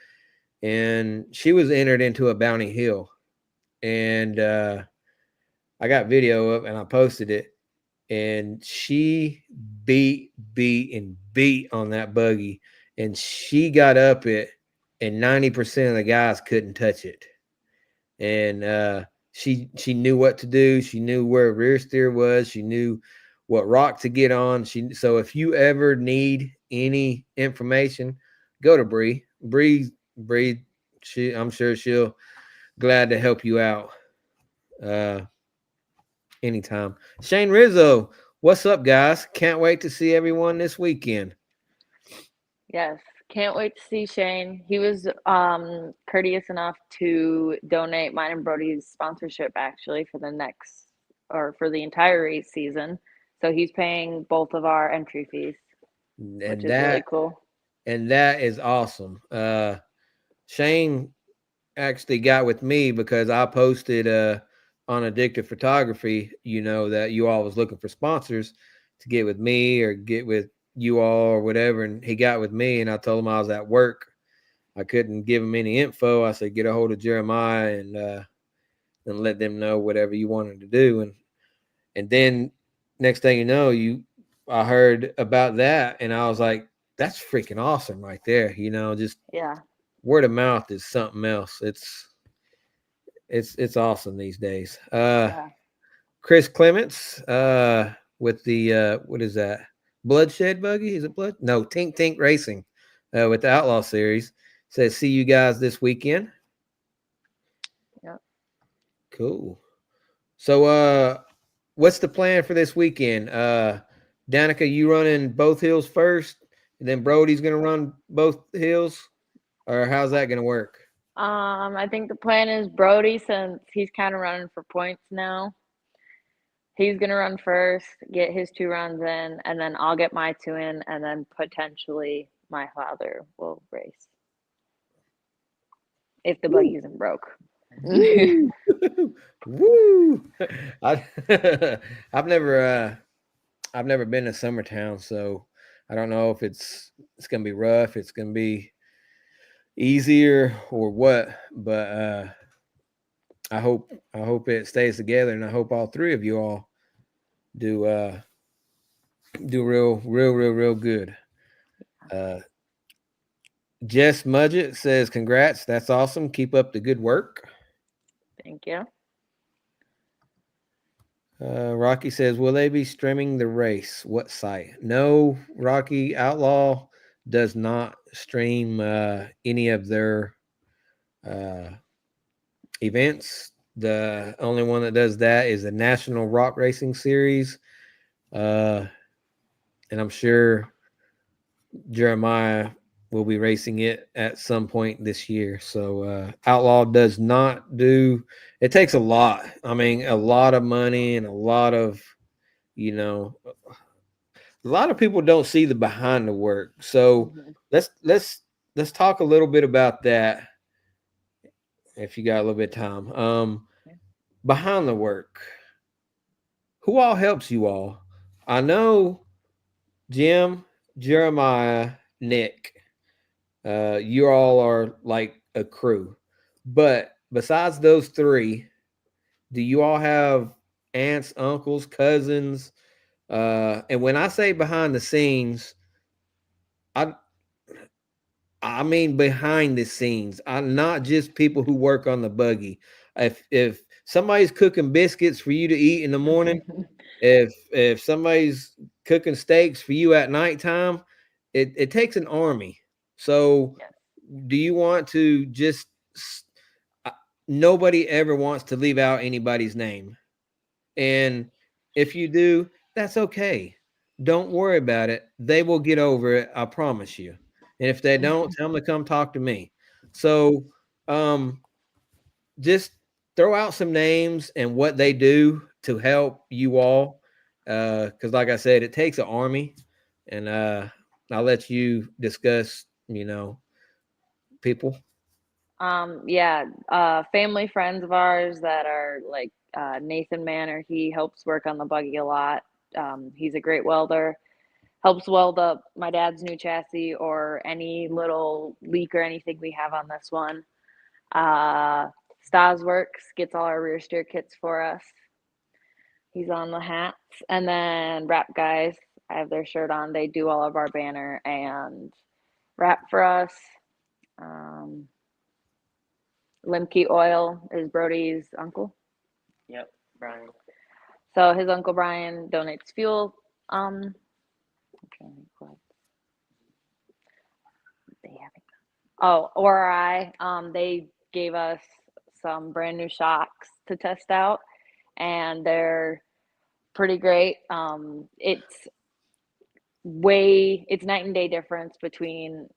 and she was entered into a Bounty Hill, and I got video up and I posted it, and she beat on that buggy, and she got up it, and 90% of the guys couldn't touch it, and she knew what to do. She knew where rear steer was. She knew what rock to get on. So if you ever need any information, go to Bree. Bree. I'm sure she'll glad to help you out uh, anytime. Shane Rizzo, what's up, guys? Can't wait to see everyone this weekend. Yes. Can't wait to see Shane. He was courteous enough to donate mine and Brody's sponsorship actually for the next or for the entire race season. So he's paying both of our entry fees, which And is really that cool. is awesome. Shane actually got with me because I posted on Addictive Photography, that you all was looking for sponsors to get with me or get with you all or whatever. And he got with me, and I told him I was at work. I couldn't give him any info. I said, get a hold of Jeremiah and let them know whatever you wanted to do. And then next thing you know, I heard about that, and I was like, that's freaking awesome right there. Just Yeah. word of mouth is something else. It's awesome these days. Yeah. Chris Clements, with the what is that? Bloodshed buggy? Is it blood? No, Tink Tink Racing, with the Outlaw Series. Says see you guys this weekend. Yep. Cool. So what's the plan for this weekend? Danica, you running both hills first, and then Brody's gonna run both hills, or how's that gonna work? I think the plan is Brody, since he's kind of running for points now. He's gonna run first, get his 2 runs in, and then I'll get my 2 in, and then potentially my father will race if the buggy Woo, isn't broke. woo, woo! I, I've never, I've never been to Summertown, so I don't know if it's gonna be rough, it's gonna be easier or what. But I hope it stays together, and I hope all three of you all do do real good. Uh, Jess Mudgett says, "Congrats, that's awesome. Keep up the good work." Thank you. Rocky says, "Will they be streaming the race? What site?" No, Rocky Outlaw does not stream any of their uh, events. The only one that does that is the National Rock Racing Series, uh, and I'm sure Jeremiah will be racing it at some point this year. So Outlaw does not do. It takes a lot. I mean, a lot of money and a lot of you know a lot of people don't see the behind the work. So Mhm. let's talk a little bit about that if you got a little bit of time. Behind the work, who all helps you all? I know Jim, Jeremiah, Nick. You all are like a crew, but besides those three, do you all have aunts, uncles, cousins? And when I say behind the scenes, I I mean behind the scenes. I'm not just people who work on the buggy. If somebody's cooking biscuits for you to eat in the morning, if somebody's cooking steaks for you at nighttime, it takes an army. So Yes. do you want to just uh, nobody ever wants to leave out anybody's name. And if you do, that's okay. Don't worry about it. They will get over it. I promise you. And if they don't, tell them to come talk to me. So, um, just throw out some names and what they do to help you all. Because, like I said, it takes an army. And I'll let you discuss, people. Yeah, family friends of ours that are like Nathan Manor, he helps work on the buggy a lot. He's a great welder, helps weld up my dad's new chassis or any little leak or anything we have on this one. Stas works, gets all our rear steer kits for us. He's on the hats. And then Wrap Guys, I have their shirt on. They do all of our banner and wrap for us. Um, Limke Oil is Brody's uncle. Yep, Brian. So his uncle Brian donates fuel. I'm trying to think what they have. Oh, or they gave us some brand new shocks to test out, and they're pretty great. It's night and day difference between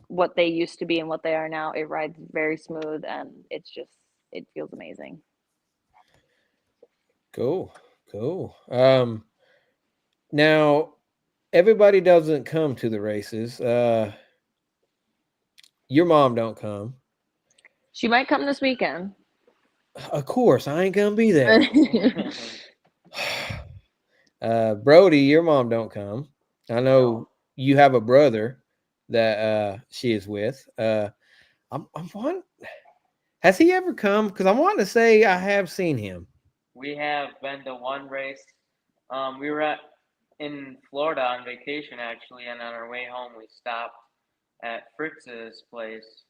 what they used to be and what they are now. It rides very smooth, and it feels amazing. Cool. Cool. Now everybody doesn't come to the races. Your mom don't come. She might come this weekend. Of course, I ain't gonna be there. Brody, your mom don't come. I know No, you have a brother that she is with. I'm want has he ever come? Because I want to say I have seen him. we have been to one race. We were in Florida on vacation actually, and on our way home we stopped at Fritz's place.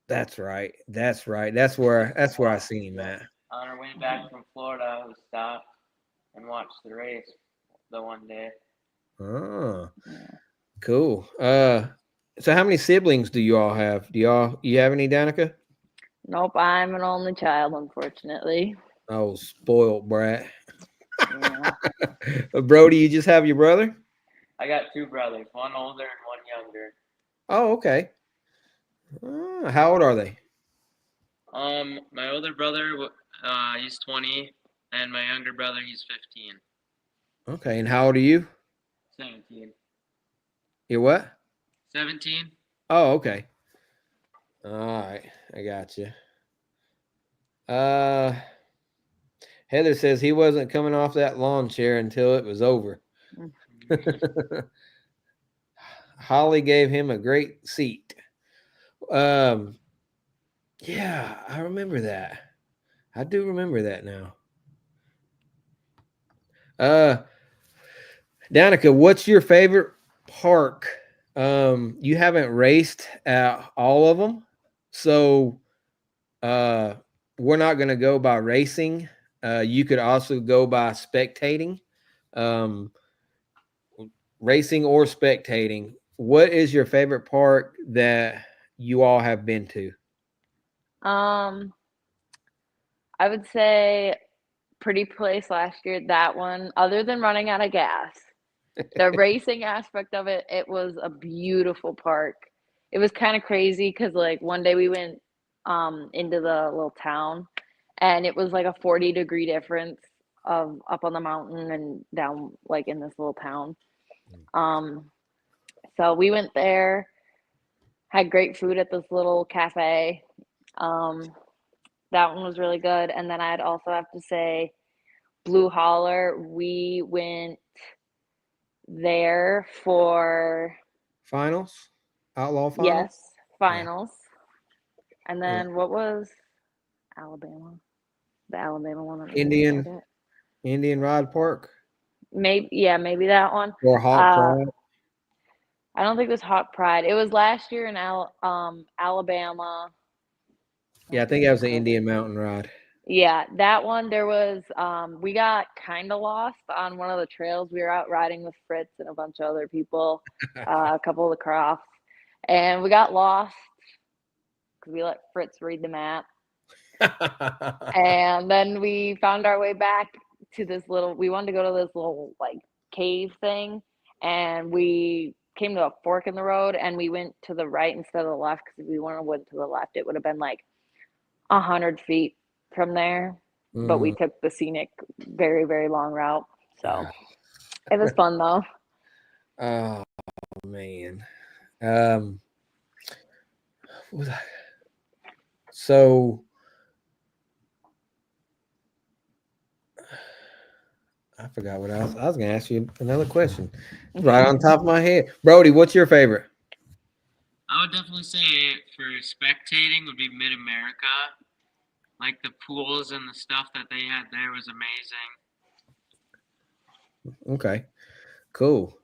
That's right. That's right. That's where I Watched, seen him yep. at. On our way back from Florida, we stopped and watched the race the one day. Oh, Yeah. cool. So how many siblings do you all have? You have any, Danica? Nope, I'm an only child, unfortunately. Oh, spoiled brat. Yeah. Brody, you just have your brother? I got two brothers, one older and one younger. Oh, okay. How old are they? My older brother, he's 20, and my younger brother, he's 15. Okay, and how old are you? 17. You're what? 17? Oh, okay. All right, I got you. Uh, Heather says he wasn't coming off that lawn chair until it was over. Holly gave him a great seat. Um, yeah, I remember that. I do remember that now. Uh, Danica, what's your favorite park? You haven't raced at all of them, so uh, we're not going to go by racing. You could also go by spectating, um, racing or spectating. What is your favorite park that you all have been to? Um, I would say Pretty Place last year, that one, other than running out of gas. The racing aspect of it, it was a beautiful park. It was kind of crazy because like one day we went into the little town and it was like a 40-degree difference of up on the mountain and down like in this little town. Um so we went there, had great food at this little cafe. Um that one was really good. And then I'd also have to say Blue Holler, we went there for Finals, outlaw finals. yes, Yeah, finals. And yeah. then what was Alabama? The Alabama one that we Indian started. Indian Rod Park Maybe yeah, maybe that one. or Hawk Uh, Pride. I don't think it was Hawk Pride. It was last year in Alabama. I Yeah, I don't think think that it was was the Columbus. Indian Mountain Ride. Yeah, that one there was we got kind of lost on one of the trails. We were out riding with Fritz and a bunch of other people, a couple of the crofts, and we got lost because we let Fritz read the map. And then we found our way back to this little, we wanted to go to this little like cave thing. And we came to a fork in the road and we went to the right instead of the left because if we went to the left, it would have been like 100 feet from there. But we Mhm. took the scenic, very, very long route. So it was fun though. Oh man. Um, what was so I forgot what I was going to ask you another question. It's right on top of my head. Brody, what's your favorite? I would definitely say for spectating would be Mid America. Like the pools and the stuff that they had there was amazing. Okay, cool.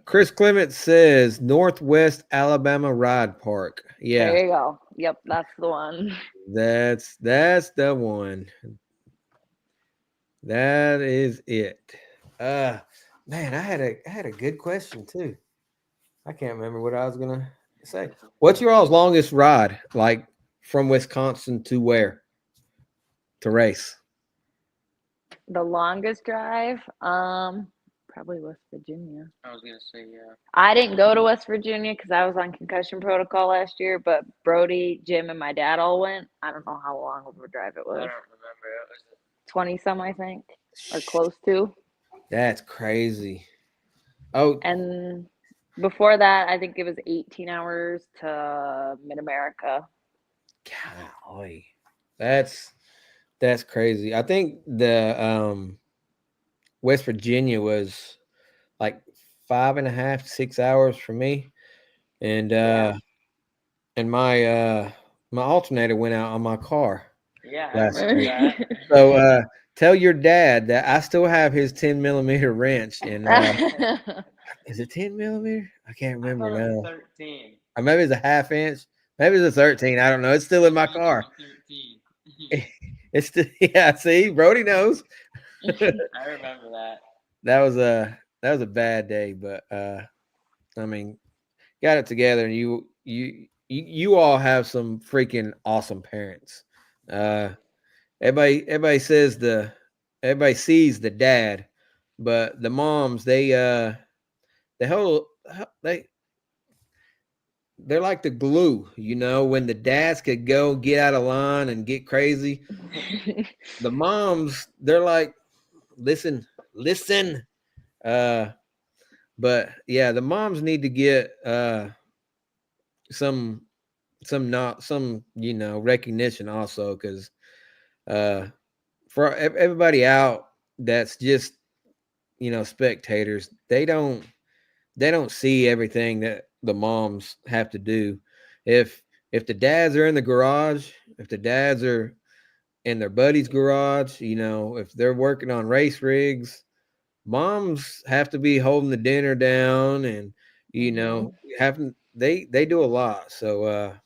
Chris Clement says Northwest Alabama Ride Park. Yeah, There you go. Yep, that's the one. that's the one. That is it. Uh Man, I had a good question too. I can't remember what I was gonna say. What's your all's longest ride? Like from Wisconsin to where to race? The longest drive, probably West Virginia. I was gonna say yeah. I didn't go to West Virginia because I was on concussion protocol last year, but Brody, Jim, and my dad all went. I don't know how long of a drive it I was. don't remember. It was 20 some, I think, or close to. That's crazy. Oh, And before that, I think it was 18 hours to Mid America. golly. That's that's crazy. I think the West Virginia was like 5.5, 6 hours for me. And Yeah. my alternator went out on my car yeah. I last remember week. that. So tell your dad that I still have his 10 millimeter wrench. And is it 10 millimeter? I can't I remember thought it was now. 13. Or maybe it's a half inch. Maybe it's a 13. I don't know. It's still in my Mine's car. about 13. It's still, yeah. See, Brody knows. I remember that. That was a bad day, but I mean, got it together, and you all have some freaking awesome parents. Uh, everybody says everybody sees the dad, but the moms, the whole they're like the glue, when the dads could go get out of line and get crazy, the moms, they're like, listen, listen. Uh, but yeah, the moms need to get some not some recognition also, because uh for everybody out that's just spectators, they don't see everything that the moms have to do. If the dads are in the garage, if the dads are in their buddy's garage, if they're working on race rigs, moms have to be holding the dinner down, and Mhm. having they do a lot. So uh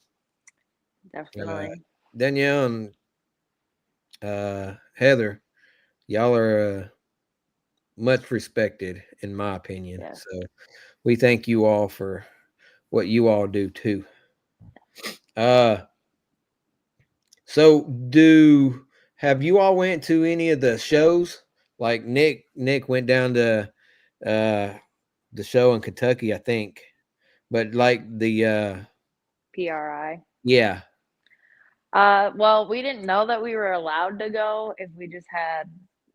Definitely. Danielle and Heather, y'all are much respected in my opinion. Yes. So we thank you all for what you all do too. Uh so do have you all went to any of the shows? Like Nick went down to uh the show in Kentucky, I think. But like the PRI. yeah. Well, we didn't know that we were allowed to go if we just had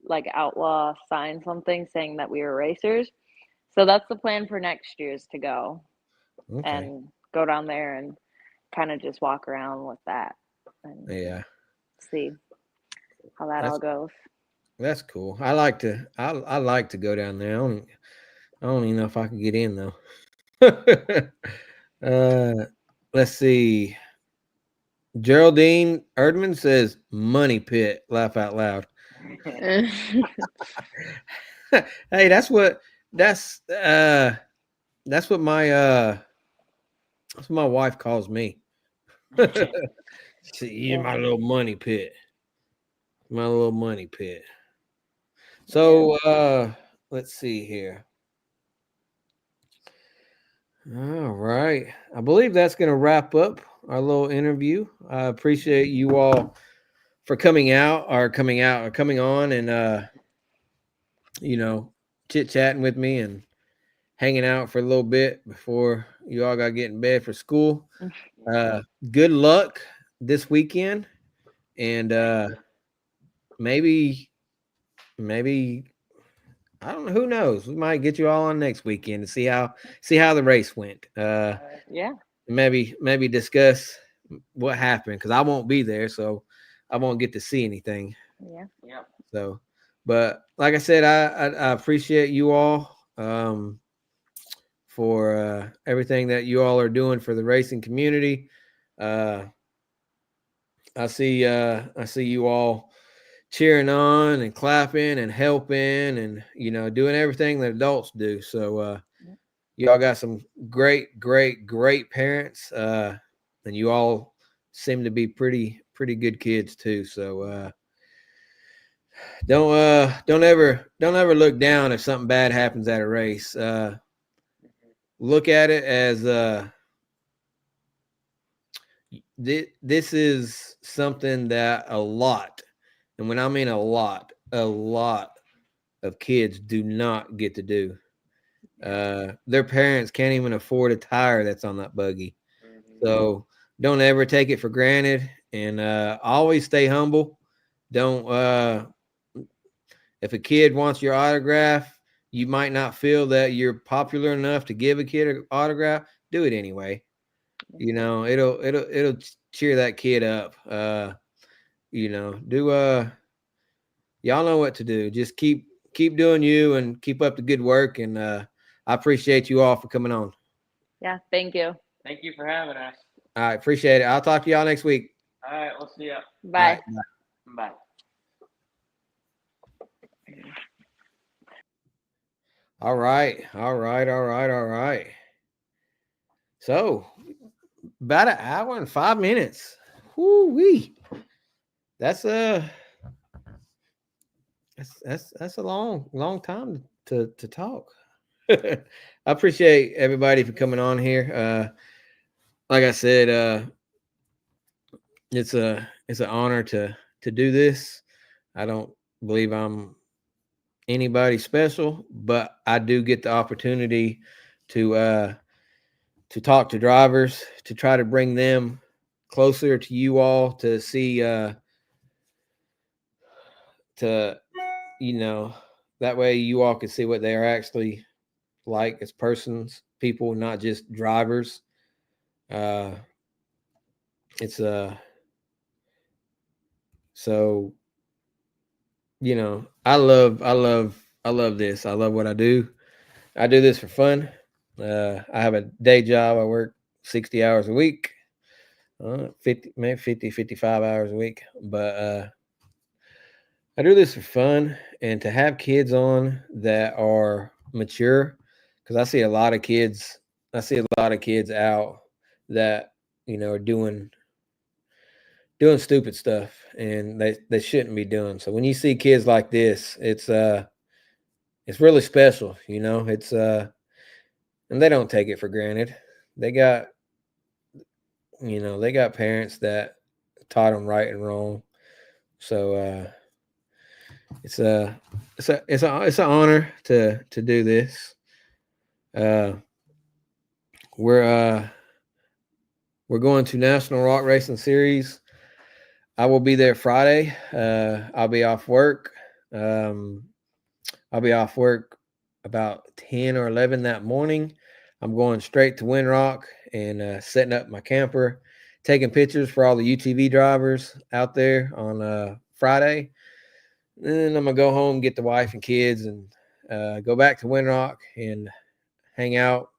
like outlaw sign something saying that we were racers. So that's the plan for next year is to go Okay. and go down there and kind of just walk around with that and Yeah. see how that all That's goes. that's cool. I like to go down there. I don't even know if I could get in though. uh let's see. Geraldine Erdman says money pit. Laugh out loud. Hey, that's uh that's what my wife calls me. See, you're Yeah, my little money pit. My little money pit. yeah. So let's see here. All right. I believe that's gonna wrap up our little interview. I appreciate you all for coming on and you know, chit chatting with me and hanging out for a little bit before you all got to get in bed for school. Uh, good luck this weekend, and maybe, maybe I don't know. Who knows? We might get you all on next weekend to see how the race went. Yeah, Maybe discuss what happened because I won't be there, so I won't get to see anything. yeah. So, but like I said, I appreciate you all. For everything that you all are doing for the racing community. Uh, I see you all cheering on and clapping and helping and doing everything that adults do. So you all got some great parents, and you all seem to be pretty good kids too. So don't ever look down if something bad happens at a race. Look at it as this is something that a lot, and when I mean a lot of kids do not get to do. Their parents can't even afford a tire that's on that buggy. So don't ever take it for granted, and always stay humble. Don't if a kid wants your autograph, you might not feel that you're popular enough to give a kid an autograph. Do it anyway. It'll cheer that kid up. Do y'all know what to do. Just keep doing you and keep up the good work, and I appreciate you all for coming on. Yeah, thank you. Thank you for having us. All right, appreciate it. I'll talk to y'all next week. All right, we'll see ya. All right. Bye. Bye. All right. All right. All right. All right. So about an hour and 5 minutes. Whoo wee. That's that's a long time to talk. I appreciate everybody for coming on here. Like I said, it's an honor to do this. I don't believe I'm anybody special, but I do get the opportunity to to talk to drivers, to try to bring them closer to you all, to see to you know, that way you all can see what they are actually like as persons, people, not just drivers. Uh, it's so I love this. I love what I do. I do this for fun. I have a day job. I work 60 hours a week, 50 maybe 50 55 hours a week. But I do this for fun and to have kids on that are mature, because I see a lot of kids. I see a lot of kids out that are doing stupid stuff, and they shouldn't be doing. So when you see kids like this, it's really special. It's and they don't take it for granted. They got they got parents that taught them right and wrong. So it's a it's an honor to do this. Uh, we're uh, we're going to National Rock Racing Series. I will be there Friday. I'll be off work. Um, I'll be off work about 10 or 11 that morning. I'm going straight to Windrock and setting up my camper, taking pictures for all the UTV drivers out there on Friday. Then I'm going to go home, get the wife and kids, and go back to Windrock and hang out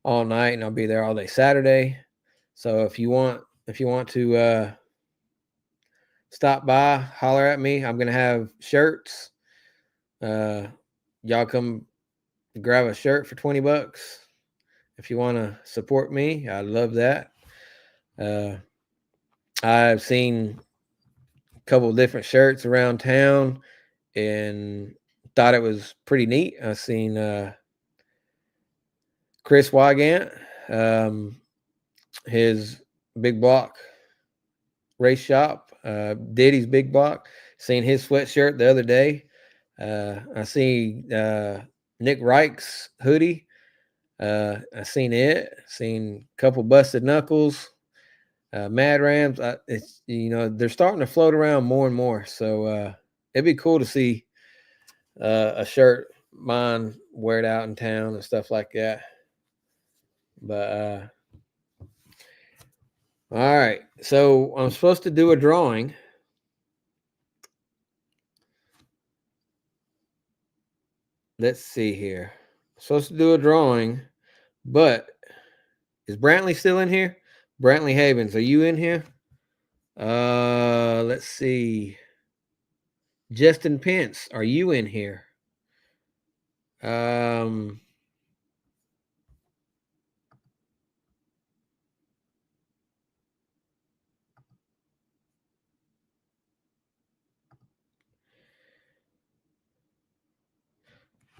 all night. And I'll be there all day Saturday. So if you want to stop by, holler at me. I'm going to have shirts. Uh, y'all come grab a shirt for $20 if you want to support me. I love that. uh, I've seen a couple of different shirts around town and thought it was pretty neat. I've seen Chris Wygant, um, his big block race shop, Diddy's big block. Seen his sweatshirt the other day. I see Nick Reich's hoodie. I seen it. Seen a couple busted knuckles, Mad Rams. It's they're starting to float around more and more. So it'd be cool to see a shirt mine wear it out in town and stuff like that. But all right, so I'm supposed to do a drawing. Let's see here. I'm supposed to do a drawing, but is Brantley still in here? Brantley Havens, are you in here? Let's see. Justin Pence, are you in here? Um,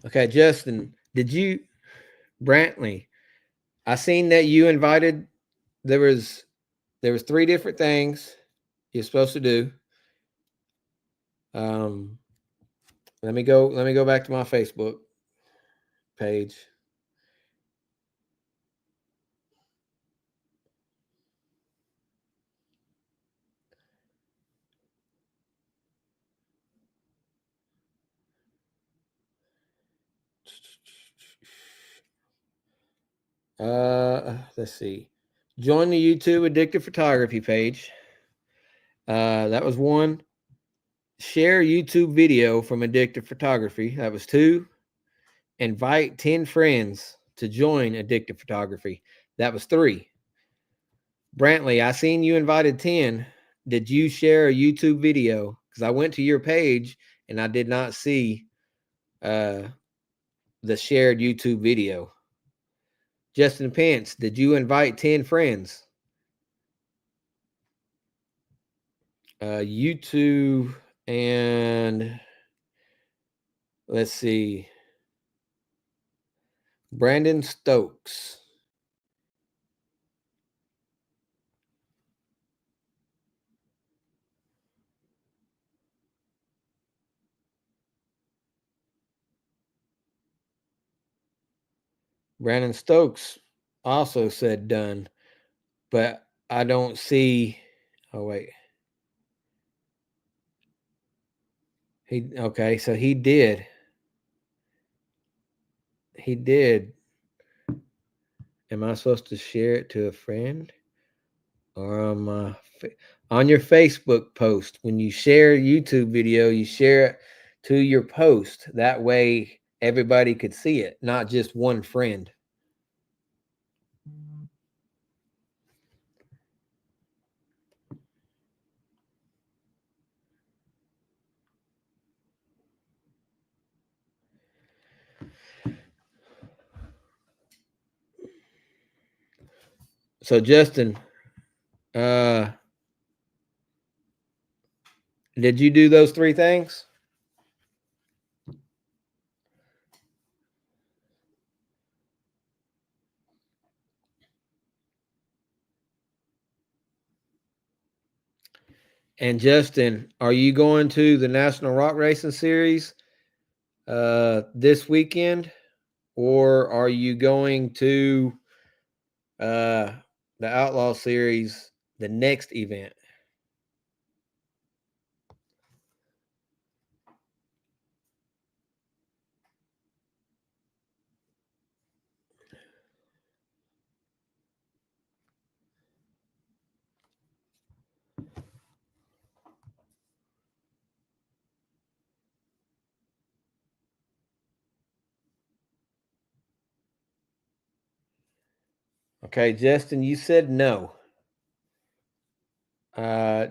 okay, Justin, did you Brantley? I seen that you invited. There was three different things you're supposed to do. Um, let me go back to my Facebook page. Let's see. Join the YouTube Addictive Photography page. That was one. Share YouTube video from Addictive Photography. That was two. Invite 10 friends to join Addictive Photography. That was three. Brantley, I seen you invited 10. Did you share a YouTube video? Because I went to your page and I did not see uh, the shared YouTube video. Justin Pence, did you invite 10 friends? YouTube and let's see. Brandon Stokes. Brandon Stokes also said done, but I don't see. Oh wait, okay. So he did. He did. Am I supposed to share it to a friend or on your Facebook post? When you share a YouTube video, you share it to your post. That way, everybody could see it, not just one friend. So Justin, uh, did you do those three things? And Justin, are you going to the National Rock Racing Series this weekend, or are you going to uh, the Outlaw Series the next event? Okay, Justin, you said no.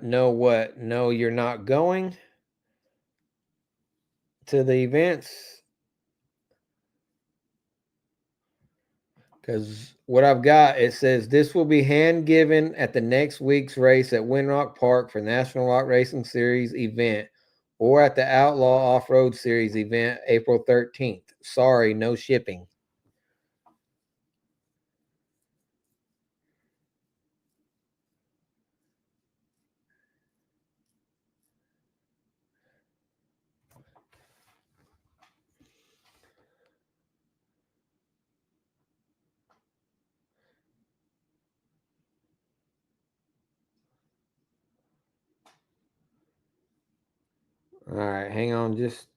No, what? No, you're not going to the events? Because what I've got, it says this will be hand given at the next week's race at Winrock Park for National Rock Racing Series event or at the Outlaw Off Road Series event April 13th. Sorry, no shipping. All right, hang on just.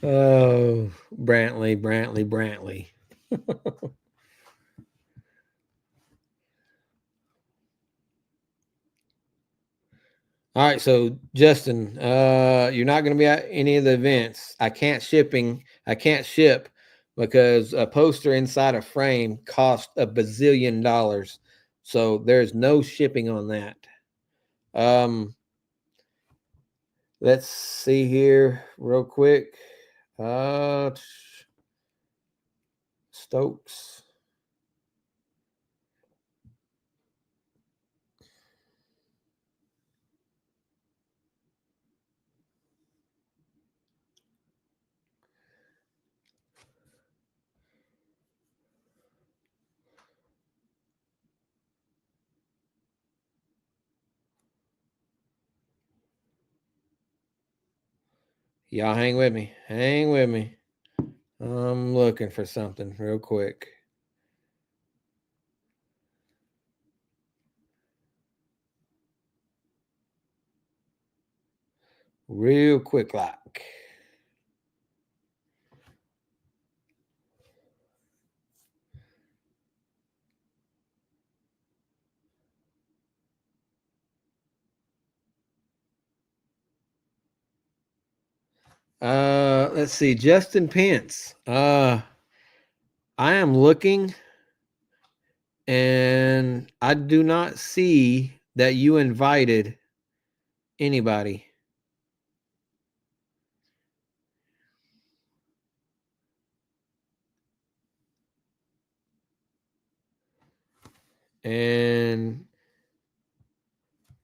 Oh, Brantley. All right, so Justin, you're not going to be at any of the events. I can't ship because a poster inside a frame cost $1 bazillion. So there's no shipping on that. Um, let's see here real quick. Stokes. Y'all hang with me. Hang with me. I'm looking for something real quick. Real quick like. Let's see. Justin Pence. I am looking and I do not see that you invited anybody. And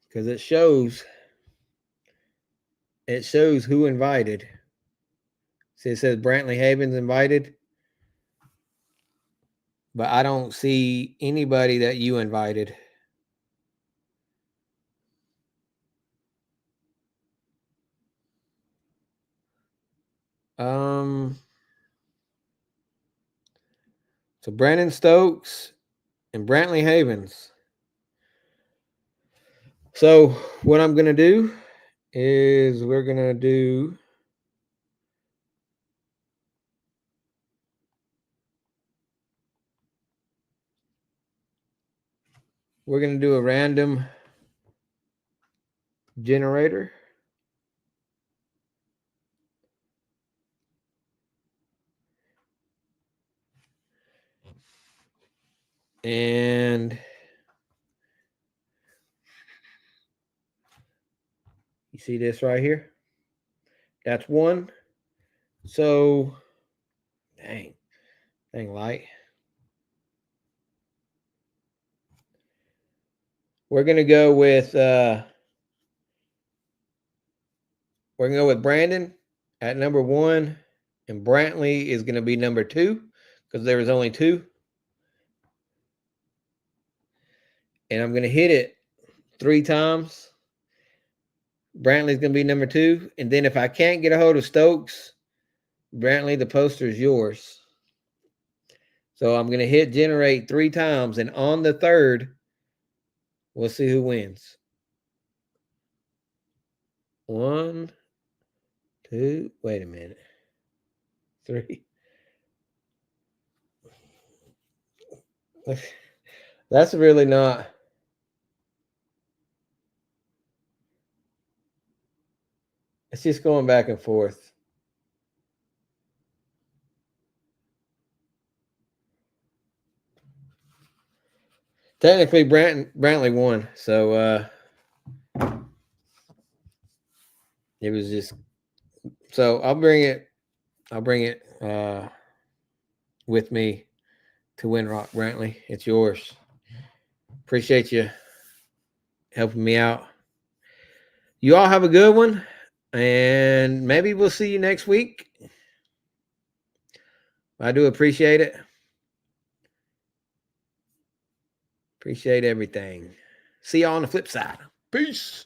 because it shows who invited. See, it says Brantley Havens invited, but I don't see anybody that you invited. Um, so Brandon Stokes and Brantley Havens. So what I'm gonna do is we're gonna do a random generator. And you see this right here? That's one. So dang light. We're gonna go with Brandon at number one, and Brantley is gonna be number two because there was only two. And I'm gonna hit it 3 times. Brantley's gonna be number two, and then if I can't get a hold of Stokes, Brantley, the poster is yours. So I'm gonna hit generate 3 times, and on the third, we'll see who wins. 1, 2. Wait a minute. 3. That's really not. It's just going back and forth. Technically, Brantley won, so it was just. So I'll bring it. With me to Windrock, Brantley. It's yours. Appreciate you helping me out. You all have a good one, and maybe we'll see you next week. I do appreciate it. Appreciate everything. See you on the flip side. Peace.